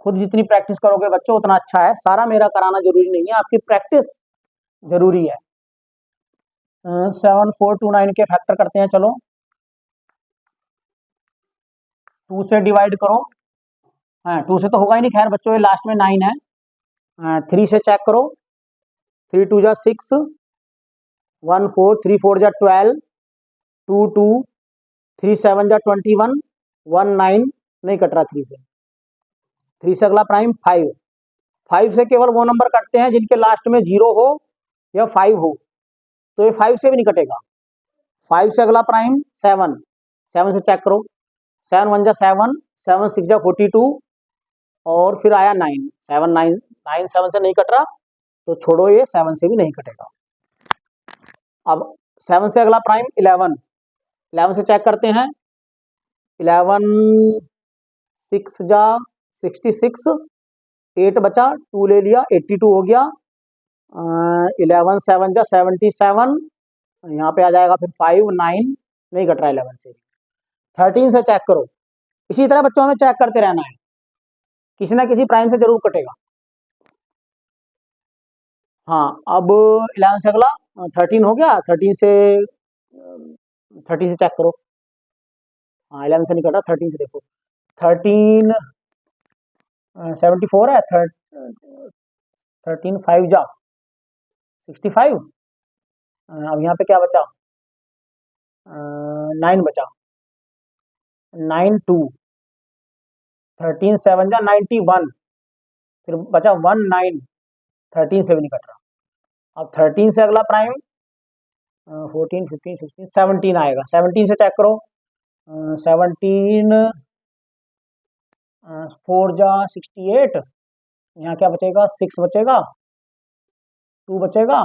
खुद जितनी प्रैक्टिस करोगे बच्चों उतना अच्छा है, सारा मेरा कराना जरूरी नहीं है, आपकी प्रैक्टिस जरूरी है। 7429 के फैक्टर करते हैं, चलो 2 से डिवाइड करो, हाँ 2 से तो होगा ही नहीं, खैर बच्चों ये लास्ट में 9 है। 3 से चेक करो, 3 2 जा 6, 1 4, 3 4 जा 12, 2 2, 3 7 जा 21, 1 9, नहीं कट रहा 3 से, 3 से अगला प्राइम 5, 5 से केवल वो नंबर कटते हैं जिनके लास्ट में 0 हो या 5 हो, तो ये 5 से भी नहीं कटेगा। 5 से अगला प्राइम 7, 7 से चेक करो, 7 1 जा 7, 7 6 जा 42, और फिर आया 9, 7 9, 9 7 से नहीं कट रहा, तो छोड़ो, ये 7 से भी नहीं कटेगा। अब 7 से अगला प्राइम 11, 11 से चेक करते हैं, 11 6 जा 66, 8 बचा, 2 ले लिया, 82 हो गया। 11 7 जा 77, यहाँ पे आ जाएगा फिर 5 9, नहीं कट रहा 11 से। 13 से चेक करो, इसी तरह बच्चों हमें चेक करते रहना है, किसी ना किसी प्राइम से जरूर कटेगा। हाँ अब 11 से अगला 13 हो गया, 13 से चेक करो, हाँ 11 से नहीं कटा, 13 से देखो, 13 74 है, 13 5 जा 65, अब यहाँ पे क्या बचा, 9 बचा, 9 2, 13 7 जा 91, फिर बचा 1 9, 13 से भी नहीं कट रहा। अब 13 से अगला प्राइम 14 15 16 17 आएगा, 17 से चेक करो, 17 4 जा 68, यहाँ क्या बचेगा, 6 बचेगा, 2 बचेगा,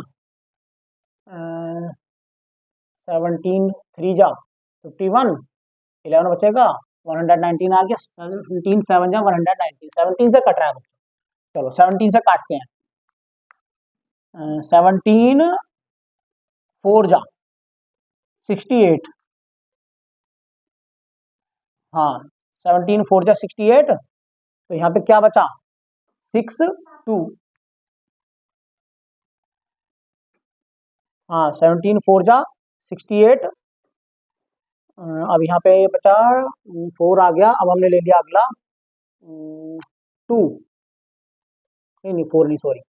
17 3 जा 51, 11 बचेगा, 119 आ गया, 17 7 जा 119, 17 से कट रहा है बच्चों। चलो 17 से काटते हैं, 17 4 जा 68, हाँ 17 4 जा 68, तो यहाँ पे क्या बचा, 6 2, हाँ 17 4 जा 68, अब यहाँ पे बचा 4 आ गया, अब हमने ले लिया अगला 2, नहीं 4 नहीं, सॉरी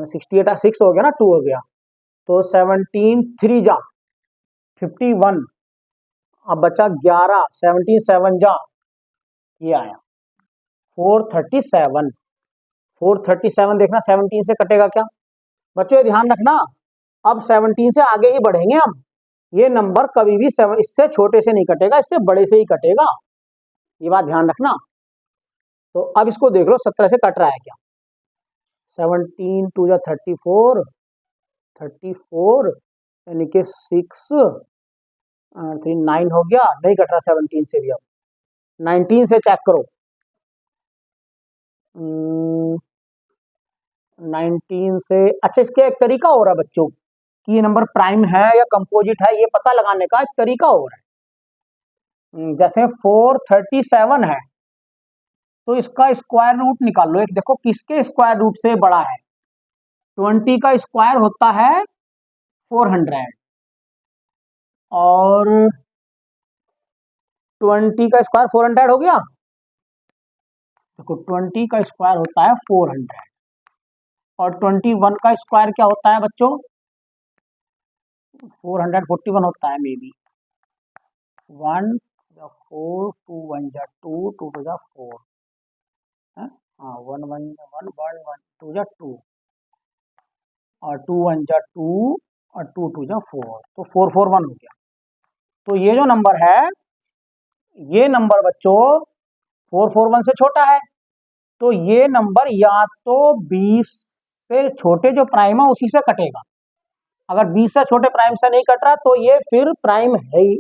68 6 हो गया ना, 2 हो गया, तो 17 3 जा 51, अब बचा 11, 17 7 जा, ये आया 437, 437 देखना 17 से कटेगा क्या बच्चों, ये ध्यान रखना, अब 17 से आगे ही बढ़ेंगे हम, ये नंबर कभी भी इससे छोटे से नहीं कटेगा, इससे बड़े से ही कटेगा, ये बात ध्यान रखना। तो अब इसको देख लो 17 से कट रहा है क्या, 17 2 जा 34, 34 यानी कि 6 3 9 हो गया, नहीं कट रहा 17 से भी। अब 19 से चेक करो, 19 से, अच्छा इसका एक तरीका हो रहा है बच्चों कि ये नंबर प्राइम है या कंपोजिट है, ये पता लगाने का एक तरीका हो रहा है। जैसे 437 है तो इसका स्क्वायर रूट निकाल लो, एक देखो किसके स्क्वायर रूट से बड़ा है, 20 का स्क्वायर होता है 400, और 20 का स्क्वायर 400 हो गया, देखो 20 का स्क्वायर होता है 400, और 21 का स्क्वायर क्या होता है बच्चों, 441 होता है, मे बी 1 4 2 1 जा 2 2 2 जा 4, हाँ, one one one one one two जा टू, और टू वन जा टू, और टू टू जा फोर, तो फोर फोर वन हो गया। तो ये जो नंबर है, ये नंबर बच्चों फोर फोर वन से छोटा है, तो ये नंबर या तो 20 से छोटे जो प्राइम है उसी से कटेगा। अगर 20 से छोटे प्राइम से नहीं कट रहा तो ये फिर प्राइम है ही,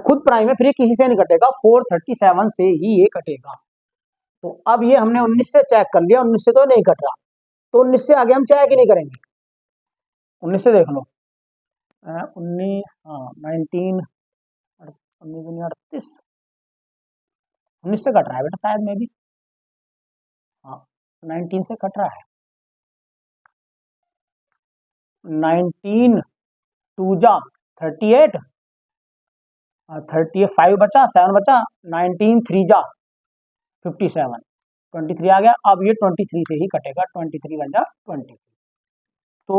खुद प्राइम है, फिर ये किसी से नहीं कटेगा, 437 से ही ये कटेगा। तो अब ये हमने 19 से चेक कर लिया, 19 से तो नहीं कट रहा, तो 19 से आगे हम चेक ही नहीं करेंगे। 19 से देख लो, 19, हाँ 19, 19 38, 19 से कट रहा है बेटा शायद में भी, हाँ 19 से कट रहा है। 19 टू जा 38, 35 बचा, 7 बचा, 19 3 जा 57, 23 आ गया। अब ये 23 से ही कटेगा, 23 बन जा 23। तो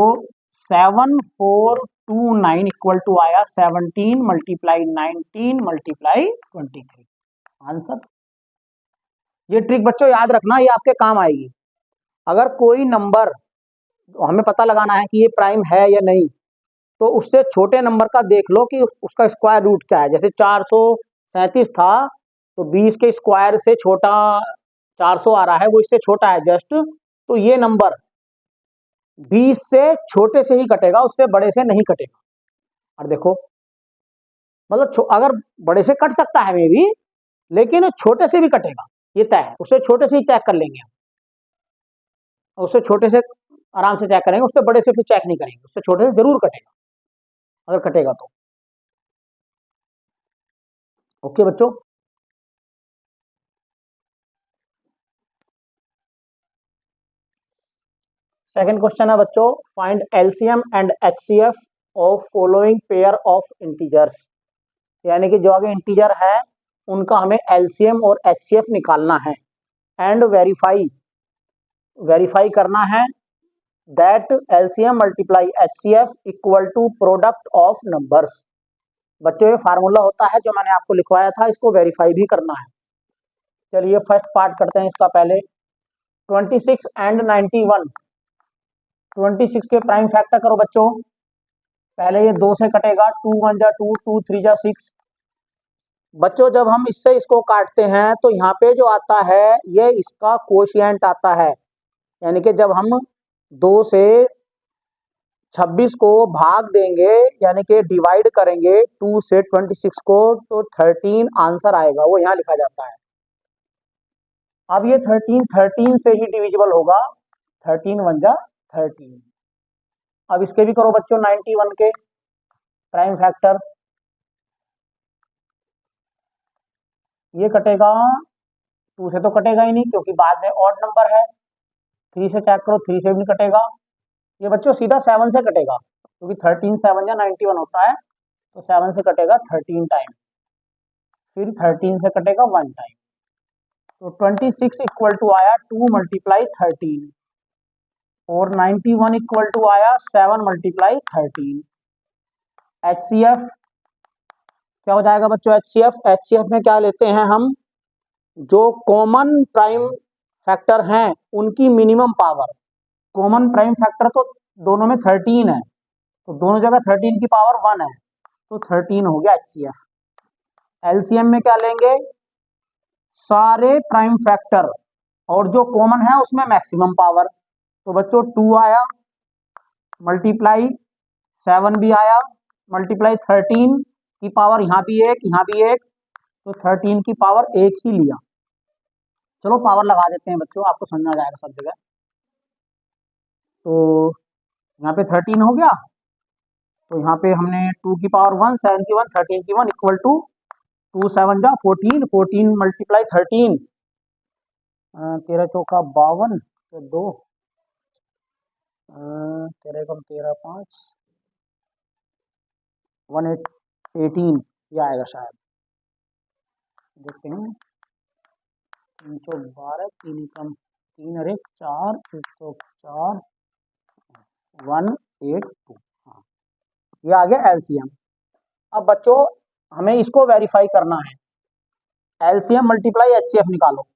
7429 इक्वल टू आया 17 मल्टीप्लाई 19 मल्टीप्लाई 23 आंसर। ये ट्रिक बच्चों याद रखना, ये आपके काम आएगी। अगर कोई नंबर हमें पता लगाना है कि ये प्राइम है या नहीं, तो उससे छोटे नंबर का देख लो कि उसका स्क्वायर रूट क्या है। जैसे 437 था, तो 20 के स्क्वायर से छोटा 400 आ रहा है, वो इससे छोटा है जस्ट, तो ये नंबर 20 से छोटे से ही कटेगा, उससे बड़े से नहीं कटेगा। और देखो मतलब अगर बड़े से कट सकता है मे भी, लेकिन छोटे से भी कटेगा, ये तय है। उससे छोटे से ही चेक कर लेंगे हम, उससे छोटे से आराम से चेक करेंगे, उससे बड़े से फिर चेक नहीं करेंगे, उससे छोटे से जरूर कटेगा अगर कटेगा तो। ओके बच्चों, सेकंड क्वेश्चन है बच्चों, find LCM and HCF of following pair of integers. यानी कि जो आगे इंटीजर है उनका हमें एलसीएम और एचसीएफ निकालना है, एंड वेरीफाई करना है that LCM multiply HCF equal to product of numbers. बच्चों ये फार्मूला होता है जो मैंने आपको लिखवाया था, इसको वेरीफाई भी करना है। चलिए फर्स्ट पार्ट करते हैं इसका पहले। 26 एंड 91, 26 के प्राइम फैक्टर करो बच्चों। पहले ये 2 से कटेगा, 2 1 जा 2, 2 3 जा 6। बच्चों जब हम इससे इसको काटते हैं तो यहाँ पे जो आता है ये इसका कोशिएंट आता है, यानी कि जब हम 2 से 26 को भाग देंगे, यानी कि डिवाइड करेंगे 2 से 26 को, तो 13 आंसर आएगा, वो यहाँ लिखा जाता है। अब ये 13 से ही डिविजिबल होगा, 13 1 जा 13। अब इसके भी करो बच्चों 91 के प्राइम फैक्टर। ये कटेगा, 2 से तो कटेगा ही नहीं क्योंकि बाद में ऑड नंबर है। 3 से चेक करो, 3 से भी नहीं कटेगा। ये बच्चों सीधा 7 से कटेगा, क्योंकि 13 7 या 91 होता है, तो 7 से कटेगा 13 टाइम, फिर 13 से कटेगा 1 टाइम। तो 26 इक्वल टू आया 2 मल्टीप्लाई 13, और 91 इक्वल टू आया 7 मल्टीप्लाई 13। एचसीएफ क्या हो जाएगा बच्चों? एचसीएफ में क्या लेते हैं हम, जो कॉमन प्राइम फैक्टर हैं उनकी minimum power. Common prime factor तो दोनों में 13 है, तो दोनों जगह 13 की पावर 1 है, तो 13 हो गया एचसीएफ। एलसीएम में क्या लेंगे, सारे प्राइम फैक्टर और जो कॉमन है उसमें मैक्सिमम पावर। तो बच्चों 2 आया, मल्टीप्लाई 7 भी आया, मल्टीप्लाई 13 की पावर यहाँ भी एक, यहाँ भी एक, तो 13 की पावर 1 ही लिया। चलो पावर लगा देते हैं बच्चों, आपको समझ में आ जाएगा सब जगह। तो यहाँ पे 13 हो गया, तो यहाँ पे हमने 2 की पावर 1, 7 की 1, 13 की 1 इक्वल टू 2 7 जा 14, 14 मल्टीप्लाई 13, 13 चौका 52, तो 2, 13 कम 13 5, 18 ये आएगा शायद, देखते हैं। 3 चौक 12, 3 कम 3 और 1 4, 1 चौक 4, 182, हाँ ये आ गया एलसीएम। अब बच्चों हमें इसको वेरीफाई करना है, एलसीएम मल्टीप्लाई एचसीएफ निकालो।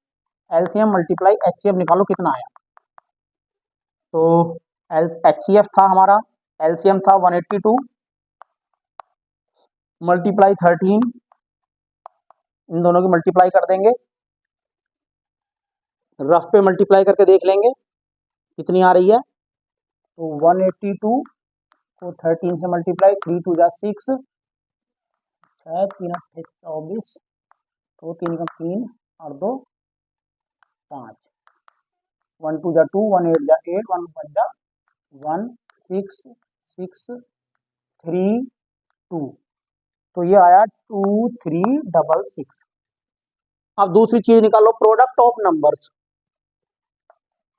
एलसीएम मल्टीप्लाई एचसीएफ निकालो कितना आया। तो एचसीएफ था हमारा, एलसीएम था 182 मल्टीप्लाई 13, इन दोनों की मल्टीप्लाई कर देंगे, रफ पे मल्टीप्लाई करके देख लेंगे कितनी आ रही है। तो 182 को 13 से मल्टीप्लाई, 3 2 जा 6, 6 3 8 24, 2 3 का 3 और 2 5, 1 2 जा 2, 1 8 जा 8, 1 5 जा 1 6 6 3 2, तो ये आया 2366। अब दूसरी चीज निकालो, प्रोडक्ट ऑफ नंबर्स।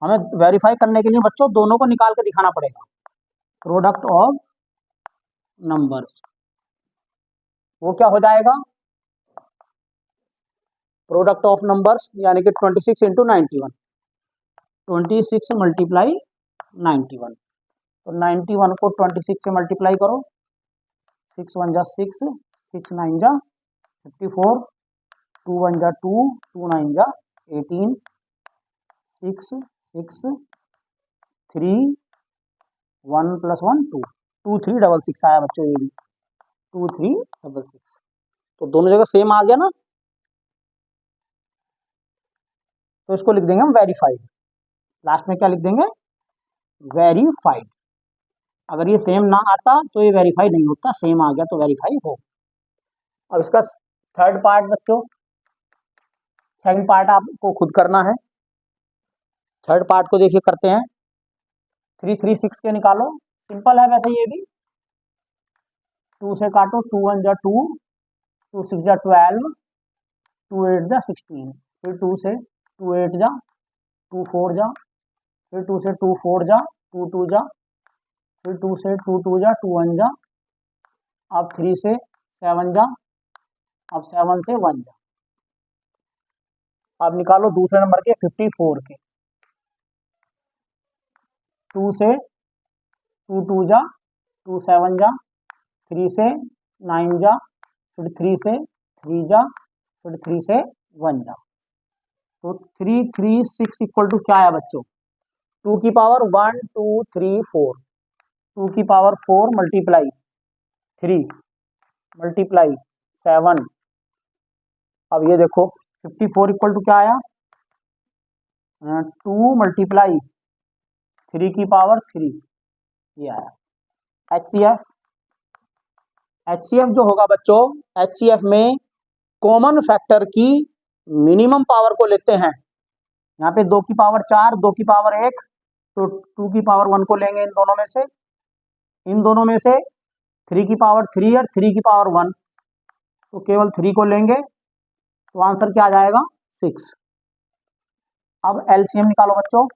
हमें वेरीफाई करने के लिए बच्चों दोनों को निकाल के दिखाना पड़ेगा। प्रोडक्ट ऑफ नंबर्स वो क्या हो जाएगा, प्रोडक्ट ऑफ नंबर्स यानी कि 26 इंटू 91, 26 मल्टीप्लाई 91, तो 91 को 26 से मल्टीप्लाई करो, 6 1 जा 6, 6 9 जा 54, 2 1 जा 2, 2 9 जा 18, 6 6 3 1 प्लस 1 2, 2366 आया बच्चों, ये भी 2366। तो दोनों जगह सेम आ गया ना, तो इसको लिख देंगे हम वेरीफाइड। लास्ट में क्या लिख देंगे, वेरीफाइड। अगर ये सेम ना आता तो ये वेरीफाई नहीं होता, सेम आ गया तो वेरीफाई हो। अब इसका थर्ड पार्ट बच्चों, सेकंड पार्ट आपको खुद करना है। थर्ड पार्ट को देखिए करते हैं, 336 के निकालो, सिंपल है वैसे ये भी, 2 से काटो, 2 1 जा 2, 2 6 जा 12, 2 8 जा 16, फिर 2 से 2 8 जा 2 4 जा, फिर 2 से 2 4 जा 2 2 जा, फिर 2 से 2 2 जा 2 1 जा, अब 3 से 7 जा, अब 7 से 1 जा। अब निकालो दूसरे नंबर के 54 के, 2 से 2 2 जा 2 7 जा, 3 से 9 जा, फिर 3 से 3 जा, फिर 3 से 1 जा। तो 336 इक्वल टू क्या आया बच्चों, 2 की पावर 1 2 3 4, 2 की पावर 4 मल्टीप्लाई 3 मल्टीप्लाई 7। अब ये देखो 54 इक्वल टू क्या आया, 2 मल्टीप्लाई 3 की पावर 3, ये आया एचसीएफ। एचसीएफ जो होगा बच्चों, एचसीएफ में कॉमन फैक्टर की मिनिमम पावर को लेते हैं। यहाँ पे 2 की पावर 4, 2 की पावर 1, तो 2 की पावर 1 को लेंगे इन दोनों में से, इन दोनों में से 3 की पावर 3 और 3 की पावर 1, तो केवल 3 को लेंगे, तो आंसर क्या आ जाएगा 6। अब एलसीएम निकालो बच्चों,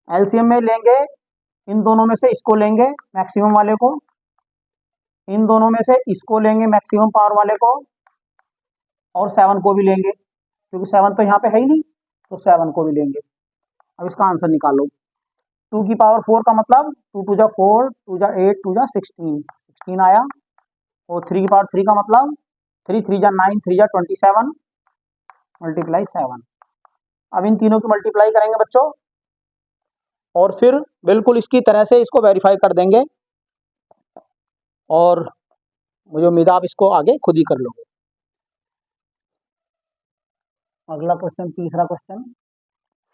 एलसीएम में लेंगे इन दोनों में से इसको लेंगे मैक्सिमम वाले को, इन दोनों में से इसको लेंगे मैक्सिमम पावर वाले को, और 7 को भी लेंगे, क्योंकि 7 तो यहाँ पे है ही नहीं, तो 7 को भी लेंगे। अब इसका आंसर निकालो, 2 की पावर 4 का मतलब 2 2 जा 4, 2 जा 8, 2 जा 16, 16 आया, और 3 की पावर 3 का मतलब 3 3 जा 9, 3 जा 27 मल्टीप्लाई 7। अब इन तीनों की मल्टीप्लाई करेंगे बच्चों, और फिर बिल्कुल इसकी तरह से इसको वेरीफाई कर देंगे, और मुझे उम्मीद है आप इसको आगे खुद ही कर लोगे। अगला क्वेश्चन, तीसरा question,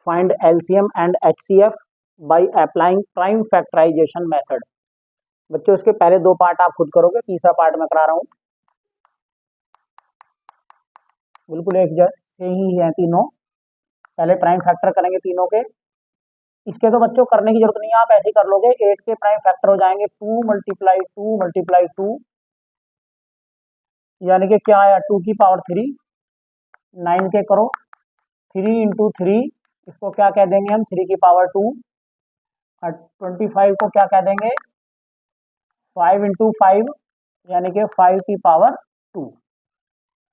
find LCM and HCF by applying prime factorisation method. बच्चों इसके पहले 2 पार्ट आप खुद करोगे, तीसरा पार्ट मैं करा रहा हूं, बिल्कुल एक जैसे ही है तीनों। पहले प्राइम फैक्टर करेंगे तीनों के, इसके तो बच्चों करने की जरूरत नहीं है, आप ऐसे ही कर लोगे। 8 के प्राइम फैक्टर हो जाएंगे 2 मल्टीप्लाई 2 मल्टीप्लाई 2, यानी कि क्या आया 2 की पावर 3। 9 के करो 3 इंटू 3, इसको क्या कह देंगे हम 3 की पावर 2, और 25 को क्या कह देंगे 5 इंटू 5, यानी कि 5 की पावर 2।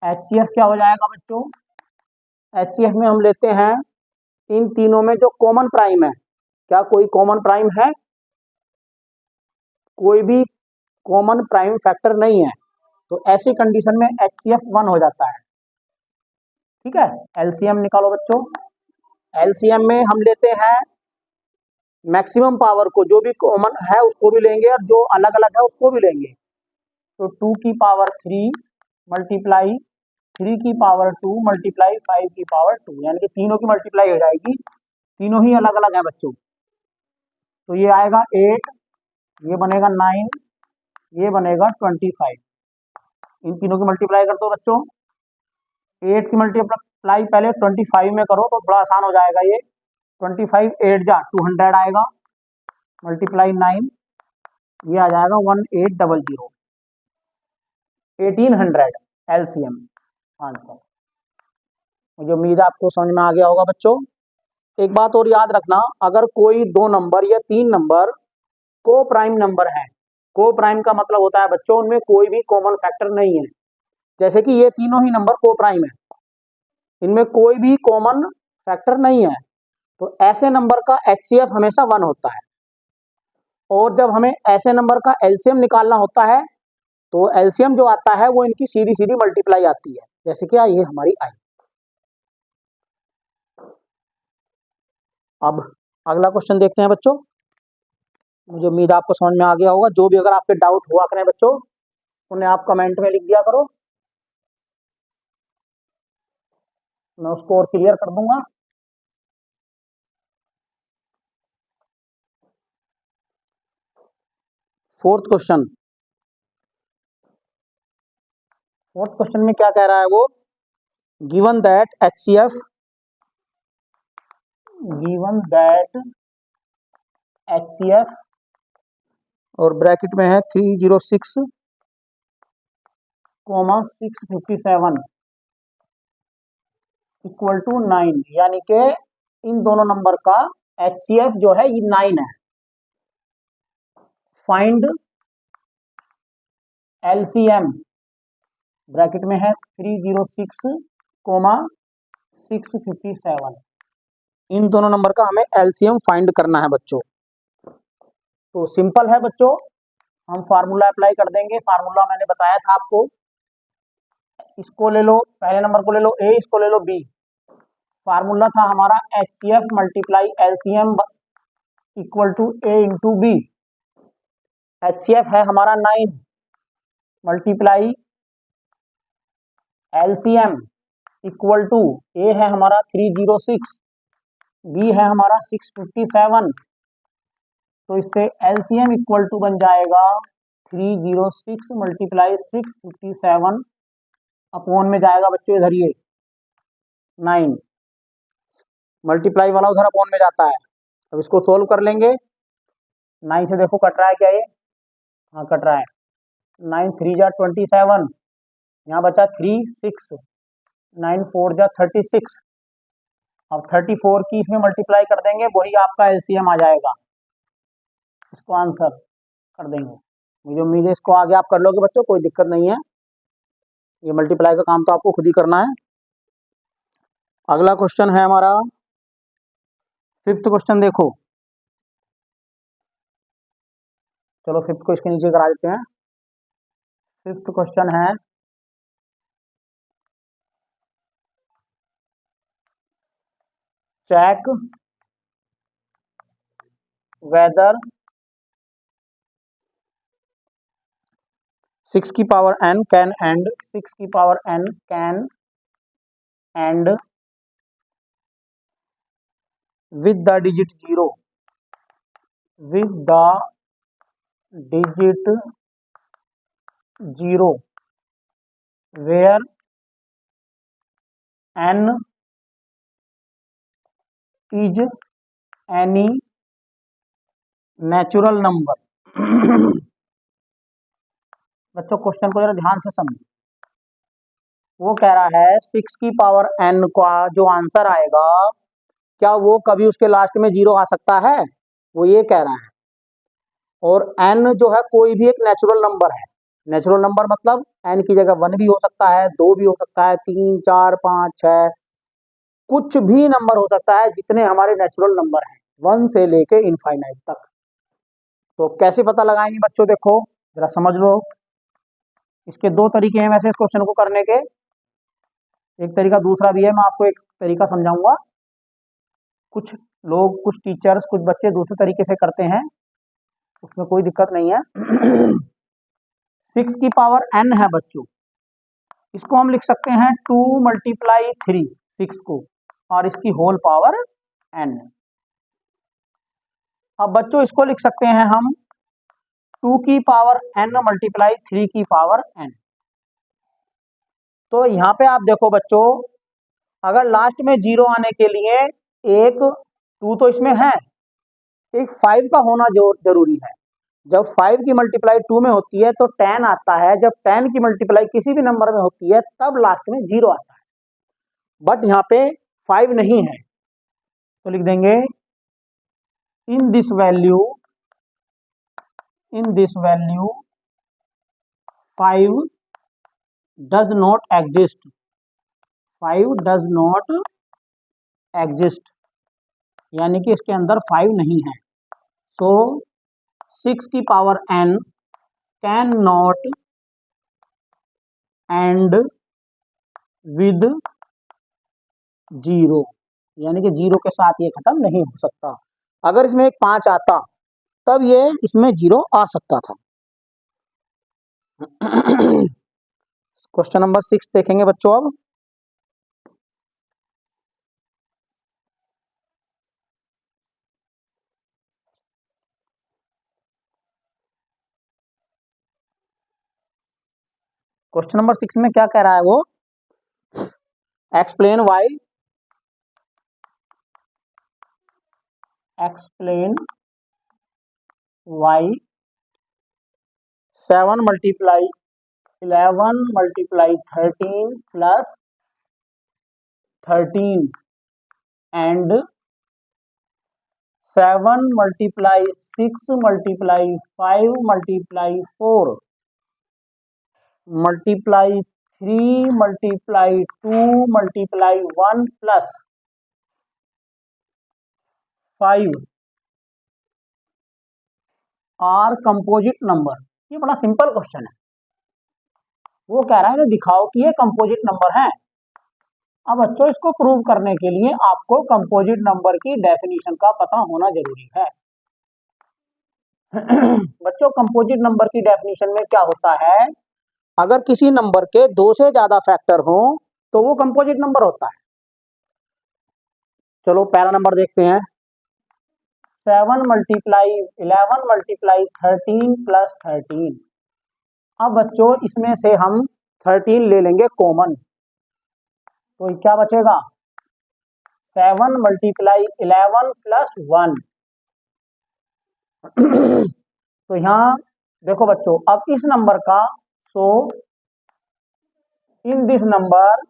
एचसीएफ क्या हो जाएगा बच्चों, एचसीएफ में हम लेते हैं इन तीनों में जो कॉमन प्राइम है, क्या कोई कॉमन प्राइम है, कोई भी कॉमन प्राइम फैक्टर नहीं है, तो ऐसी कंडीशन में एचसीएफ 1 हो जाता है। ठीक है, एलसीएम निकालो बच्चों। एलसीएम में हम लेते हैं मैक्सिमम पावर को, जो भी कॉमन है उसको भी लेंगे और जो अलग अलग है उसको भी लेंगे। तो 2 की पावर 3 मल्टीप्लाई 3 की पावर 2 मल्टीप्लाई 5 की पावर 2, यानी कि तीनों की मल्टीप्लाई हो जाएगी, तीनों ही अलग अलग है बच्चों। तो ये आएगा 8, ये बनेगा 9, ये बनेगा 25। इन तीनों की मल्टीप्लाई कर दो बच्चों। 8 की मल्टीप्लाई पहले 25 में करो तो थोड़ा आसान हो जाएगा। ये 25 8 जा 200 आएगा, मल्टीप्लाई 9, ये आ जाएगा 1800, 1800 एलसीएम आंसर। मुझे उम्मीद है आपको समझ में आ गया होगा बच्चों। एक बात और याद रखना, अगर कोई 2 नंबर या 3 नंबर को प्राइम नंबर है, को प्राइम का मतलब होता है बच्चों उनमें कोई भी कॉमन फैक्टर नहीं है। जैसे कि ये तीनों ही नंबर को प्राइम है, इनमें कोई भी कॉमन फैक्टर नहीं है, तो ऐसे नंबर का एचसीएफ हमेशा 1 होता है। और जब हमें ऐसे नंबर का एलसीएम निकालना होता है तो एलसीएम जो आता है वो इनकी सीधी सीधी मल्टीप्लाई आती है, जैसे कि ये हमारी आई। अब अगला क्वेश्चन देखते हैं बच्चों। मुझे उम्मीद आपको समझ में आ गया होगा। जो भी अगर आपके डाउट हुआ करें बच्चों, उन्हें आप कमेंट में लिख दिया करो, मैं उसको और क्लियर कर दूंगा। फोर्थ क्वेश्चन में क्या कह रहा है वो, गिवन दैट एचसीएफ और ब्रैकेट में है 306, 657 इक्वल टू 9, यानी कि इन दोनों नंबर का एचसीएफ जो है ये 9 है। फाइंड एलसीएम, ब्रैकेट में है 306, 657, इन दोनों नंबर का हमें एलसीएम फाइंड करना है बच्चों। तो सिंपल है बच्चों, हम फार्मूला अप्लाई कर देंगे। फार्मूला मैंने बताया था आपको, इसको ले लो, पहले नंबर को ले लो ए, इसको ले लो बी। फार्मूला था हमारा HCF multiply LCM equal to A into B. HCF है हमारा 9 multiply LCM equal to A है हमारा 306, बी है हमारा 657। तो इससे एलसीएम इक्वल टू बन जाएगा 306 मल्टीप्लाई 657 अपॉन में जाएगा बच्चों इधर ये 9, मल्टीप्लाई वाला उधर अपॉन में जाता है। अब इसको सोल्व कर लेंगे। 9 से देखो कट रहा है क्या ये, हाँ कट रहा है। 9 3 जा 27, यहाँ बचा 3 6, 9 4 जा 36। अब 34 की इसमें मल्टीप्लाई कर देंगे, वही आपका एलसीएम आ जाएगा, इसको आंसर कर देंगे। मुझे उम्मीद है इसको आगे आप कर लोगे बच्चों, कोई दिक्कत नहीं है। ये मल्टीप्लाई का काम तो आपको खुद ही करना है। अगला क्वेश्चन है हमारा फिफ्थ क्वेश्चन, देखो चलो फिफ्थ को इसके नीचे करा देते हैं। फिफ्थ क्वेश्चन है चेक वेदर 6 की पावर n कैन एंड 6 की power n can and with the digit 0 where n is any natural number। बच्चों क्वेश्चन को जरा ध्यान से समझो। वो कह रहा है 6 की पावर n का जो आंसर आएगा, क्या वो कभी उसके लास्ट में 0 आ सकता है, वो ये कह रहा है। और n जो है कोई भी एक नेचुरल नंबर है। नेचुरल नंबर मतलब n की जगह 1 भी हो सकता है, 2 भी हो सकता है, 3 4 5 6, कुछ भी नंबर हो सकता है, जितने हमारे नेचुरल नंबर हैं 1 से लेके इनफाइनाइट तक। तो कैसे पता लगाएंगे बच्चों, देखो जरा समझ लो। इसके दो तरीके हैं वैसे इस क्वेश्चन को करने के। एक तरीका दूसरा भी है, मैं आपको एक तरीका समझाऊंगा। कुछ लोग, कुछ टीचर्स, कुछ बच्चे दूसरे तरीके से करते हैं, उसमें कोई दिक्कत नहीं है। 6 की पावर n है बच्चों, इसको हम लिख सकते हैं 2 मल्टीप्लाई 3, 6 को, और इसकी होल पावर n। अब बच्चों इसको लिख सकते हैं हम 2 की पावर n मल्टीप्लाई 3 की पावर n। तो यहाँ पे आप देखो बच्चों, अगर लास्ट में 0 आने के लिए एक 2 तो इसमें है, एक 5 का होना जो जरूरी है। जब 5 की मल्टीप्लाई 2 में होती है तो 10 आता है, जब 10 की मल्टीप्लाई किसी भी नंबर में होती है तब लास्ट में 0 आता है। बट यहाँ पे 5 नहीं है, तो लिख देंगे in this value 5 does not exist, 5 does not exist, यानी कि इसके अंदर 5 नहीं है। सो 6 की power n can not and with 0, यानी कि 0 के साथ ये खत्म नहीं हो सकता। अगर इसमें एक 5 आता तब ये इसमें 0 आ सकता था। क्वेश्चन नंबर 6 देखेंगे बच्चों। अब क्वेश्चन नंबर 6 में क्या कह रहा है वो, explain why 7 multiply 11 multiply 13 plus 13 and 7 multiply 6 multiply 5 multiply 4 multiply 3 multiply 2 multiply 1 plus 5 are composite number. ये बड़ा सिंपल क्वेश्चन है। वो कह रहा है दिखाओ कि ये कंपोजिट नंबर है। अब बच्चों इसको प्रूव करने के लिए आपको कंपोजिट नंबर की डेफिनेशन का पता होना जरूरी है। बच्चों कंपोजिट नंबर की डेफिनेशन में क्या होता है, अगर किसी नंबर के 2 से ज्यादा फैक्टर हो तो वो कंपोजिट नंबर होता है। चलो पहला नंबर देखते हैं, 7 मल्टीप्लाई 11 मल्टीप्लाई 13 प्लस 13। अब बच्चों इसमें से हम 13 ले लेंगे कॉमन, तो क्या बचेगा 7 मल्टीप्लाई 11 प्लस 1। तो यहाँ देखो बच्चों, अब इस नंबर का, so in this number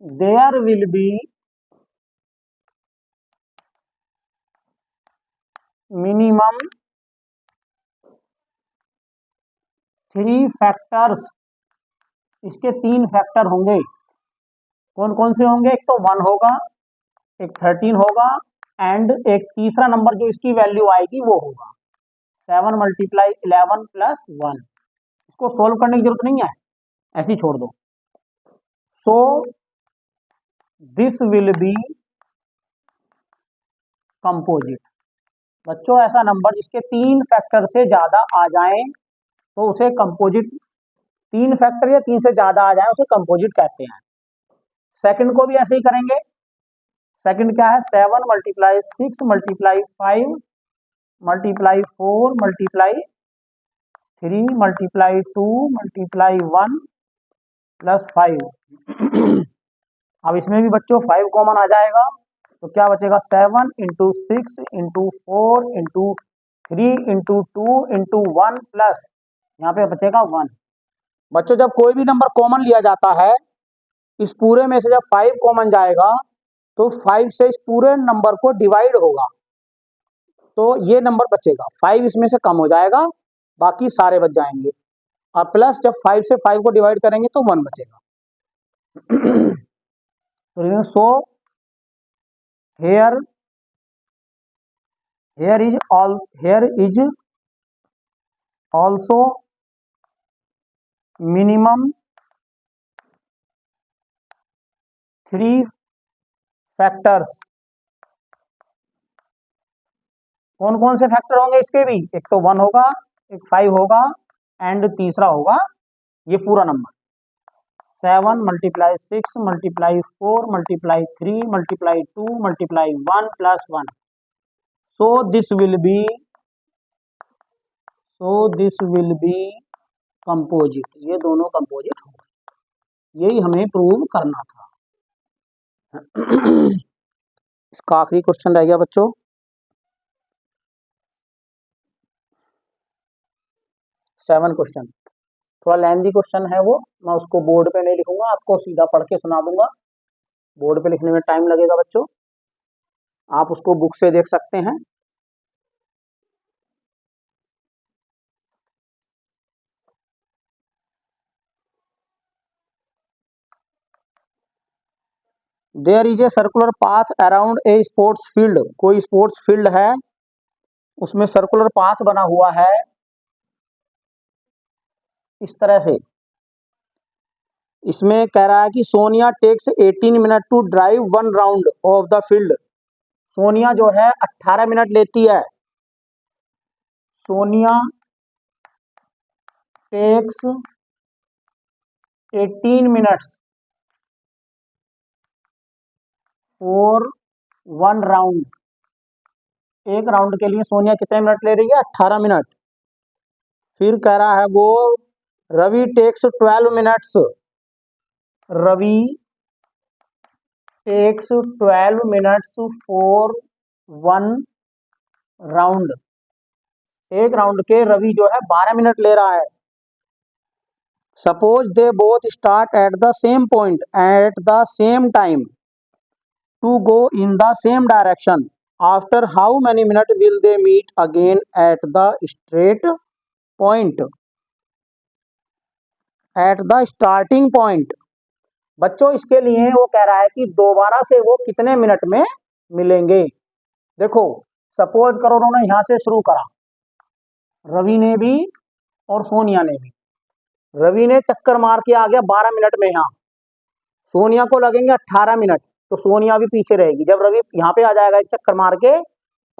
there will be minimum 3 factors. इसके 3 फैक्टर होंगे। कौन कौन से होंगे, एक तो 1 होगा, एक 13 होगा, एंड एक तीसरा नंबर जो इसकी वैल्यू आएगी वो होगा 7 मल्टीप्लाई 11 प्लस 1। इसको सोल्व करने की जरूरत नहीं है, ऐसे ही छोड़ दो। So this will be composite. बच्चों ऐसा नंबर जिसके 3 फैक्टर से ज्यादा आ जाएं तो उसे कंपोजिट, 3 फैक्टर या 3 से ज्यादा आ जाए उसे कंपोजिट कहते हैं। सेकंड को भी ऐसे ही करेंगे। सेकंड क्या है, 7 multiply 6 multiply 5 multiply 4 multiply 3 multiply 2 multiply 1 plus 5। अब इसमें भी बच्चों 5 कॉमन आ जाएगा, तो क्या बचेगा 7 into 6 into 4 into 3 into 2 into 1 plus यहाँ पे बचेगा 1। बच्चों जब कोई भी नंबर कॉमन लिया जाता है, इस पूरे में से जब 5 कॉमन जाएगा तो 5 से इस पूरे नंबर को डिवाइड होगा, तो ये नंबर बचेगा। 5 इसमें से कम हो जाएगा, बाकी सारे बच जाएंगे, और प्लस जब 5 से 5 को डिवाइड करेंगे तो 1 बचेगा। तो सो here is also minimum 3 factors. कौन कौन से फैक्टर होंगे इसके भी? एक तो 1 होगा, एक 5 होगा, एंड तीसरा होगा ये पूरा number 7 × 6 × 4 × 3 × 2 × 1 + 1। So this will be composite. ये दोनों कंपोजिट होंगे, यही हमें प्रूव करना था। इसका आखिरी क्वेश्चन रह गया बच्चों, 7 क्वेश्चन। थोड़ा लेंथी क्वेश्चन है वो, मैं उसको बोर्ड पे नहीं लिखूंगा, आपको सीधा पढ़ के सुना दूंगा। बोर्ड पे लिखने में टाइम लगेगा बच्चों, आप उसको बुक से देख सकते हैं। There is a circular path around a sports field. कोई स्पोर्ट्स फील्ड है, उसमें सर्कुलर पाथ बना हुआ है इस तरह से। इसमें कह रहा है कि Sonia takes 18 minute to drive 1 round of the field. Sonia जो है 18 मिनट लेती है। Sonia takes 18 minutes for 1 round. एक राउंड के लिए सोनिया कितने मिनट ले रही है? 18 मिनट। फिर कह रहा है वो Ravi takes 12 minutes. Ravi takes 12 minutes for 1 round. एक राउंड के रवि जो है 12 मिनट ले रहा है। Suppose they both start at the same point at the same time to go in the same direction. After how many minute will they meet again at the straight point, at the starting point. बच्चों इसके लिए वो कह रहा है कि दोबारा से वो कितने मिनट में मिलेंगे। देखो सपोज करो उन्होंने यहां से शुरू करा, रवि ने भी और सोनिया ने भी। रवि ने चक्कर मार के आ गया 12 मिनट में, यहाँ सोनिया को लगेंगे 18 मिनट, तो सोनिया भी पीछे रहेगी। जब रवि यहाँ पे आ जाएगा एक चक्कर मार के,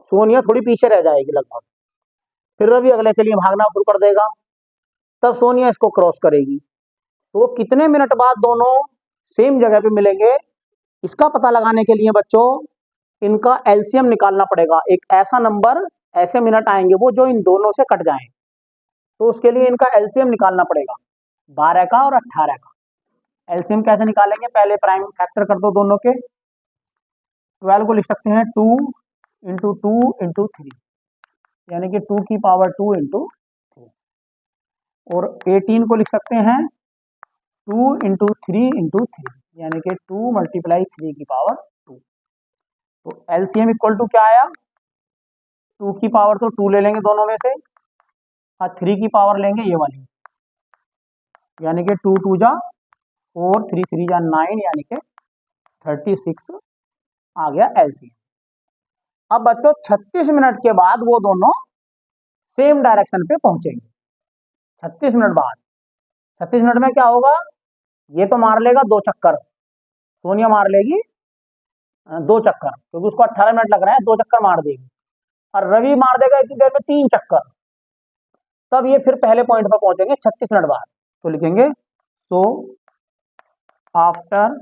सोनिया थोड़ी पीछे रह जाएगी लगभग। फिर रवि अगले के लिए भागना शुरू कर देगा, तब सोनिया इसको क्रॉस करेगी। तो वो कितने मिनट बाद दोनों सेम जगह पे मिलेंगे, इसका पता लगाने के लिए बच्चों इनका एलसीएम निकालना पड़ेगा। एक ऐसा नंबर, ऐसे मिनट आएंगे वो जो इन दोनों से कट जाएं, तो उसके लिए इनका एलसीएम निकालना पड़ेगा 12 का और 18 का। एलसीएम कैसे निकालेंगे? पहले प्राइम फैक्टर कर दो दोनों के। 12 को लिख सकते हैं 2 × 2 × 3, यानी कि 2 की पावर 2 × 3। और 18 को लिख सकते हैं 2 × 3 × 3, यानी कि 2 × 3 की पावर 2। तो एलसीएम इक्वल टू क्या आया? 2 की पावर तो 2 ले लेंगे दोनों में से, और 3 की पावर लेंगे ये वाली, यानी कि 2 2 जा 4, 3 3 जा 9, यानी कि 36 आ गया एलसीएम। अब बच्चों 36 मिनट के बाद वो दोनों सेम डायरेक्शन पे पहुंचेंगे। 36 मिनट बाद, 36 मिनट में क्या होगा? ये तो मार लेगा 2 चक्कर, सोनिया मार लेगी 2 चक्कर, क्योंकि उसको 18 मिनट लग रहे हैं, 2 चक्कर मार देगी। और रवि मार देगा इतनी देर में 3 चक्कर, तब ये फिर पहले पॉइंट पर पहुंचेंगे 36 मिनट बाद। तो लिखेंगे so after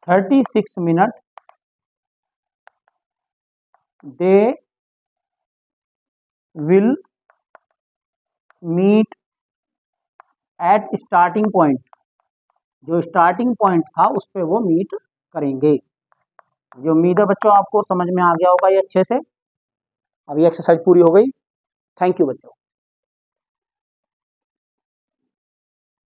36 minute they will meet at starting point. जो स्टार्टिंग पॉइंट था उस पर वो मीट करेंगे। जो उम्मीद है बच्चों आपको समझ में आ गया होगा ये अच्छे से। अब ये एक्सरसाइज पूरी हो गई। थैंक यू बच्चों।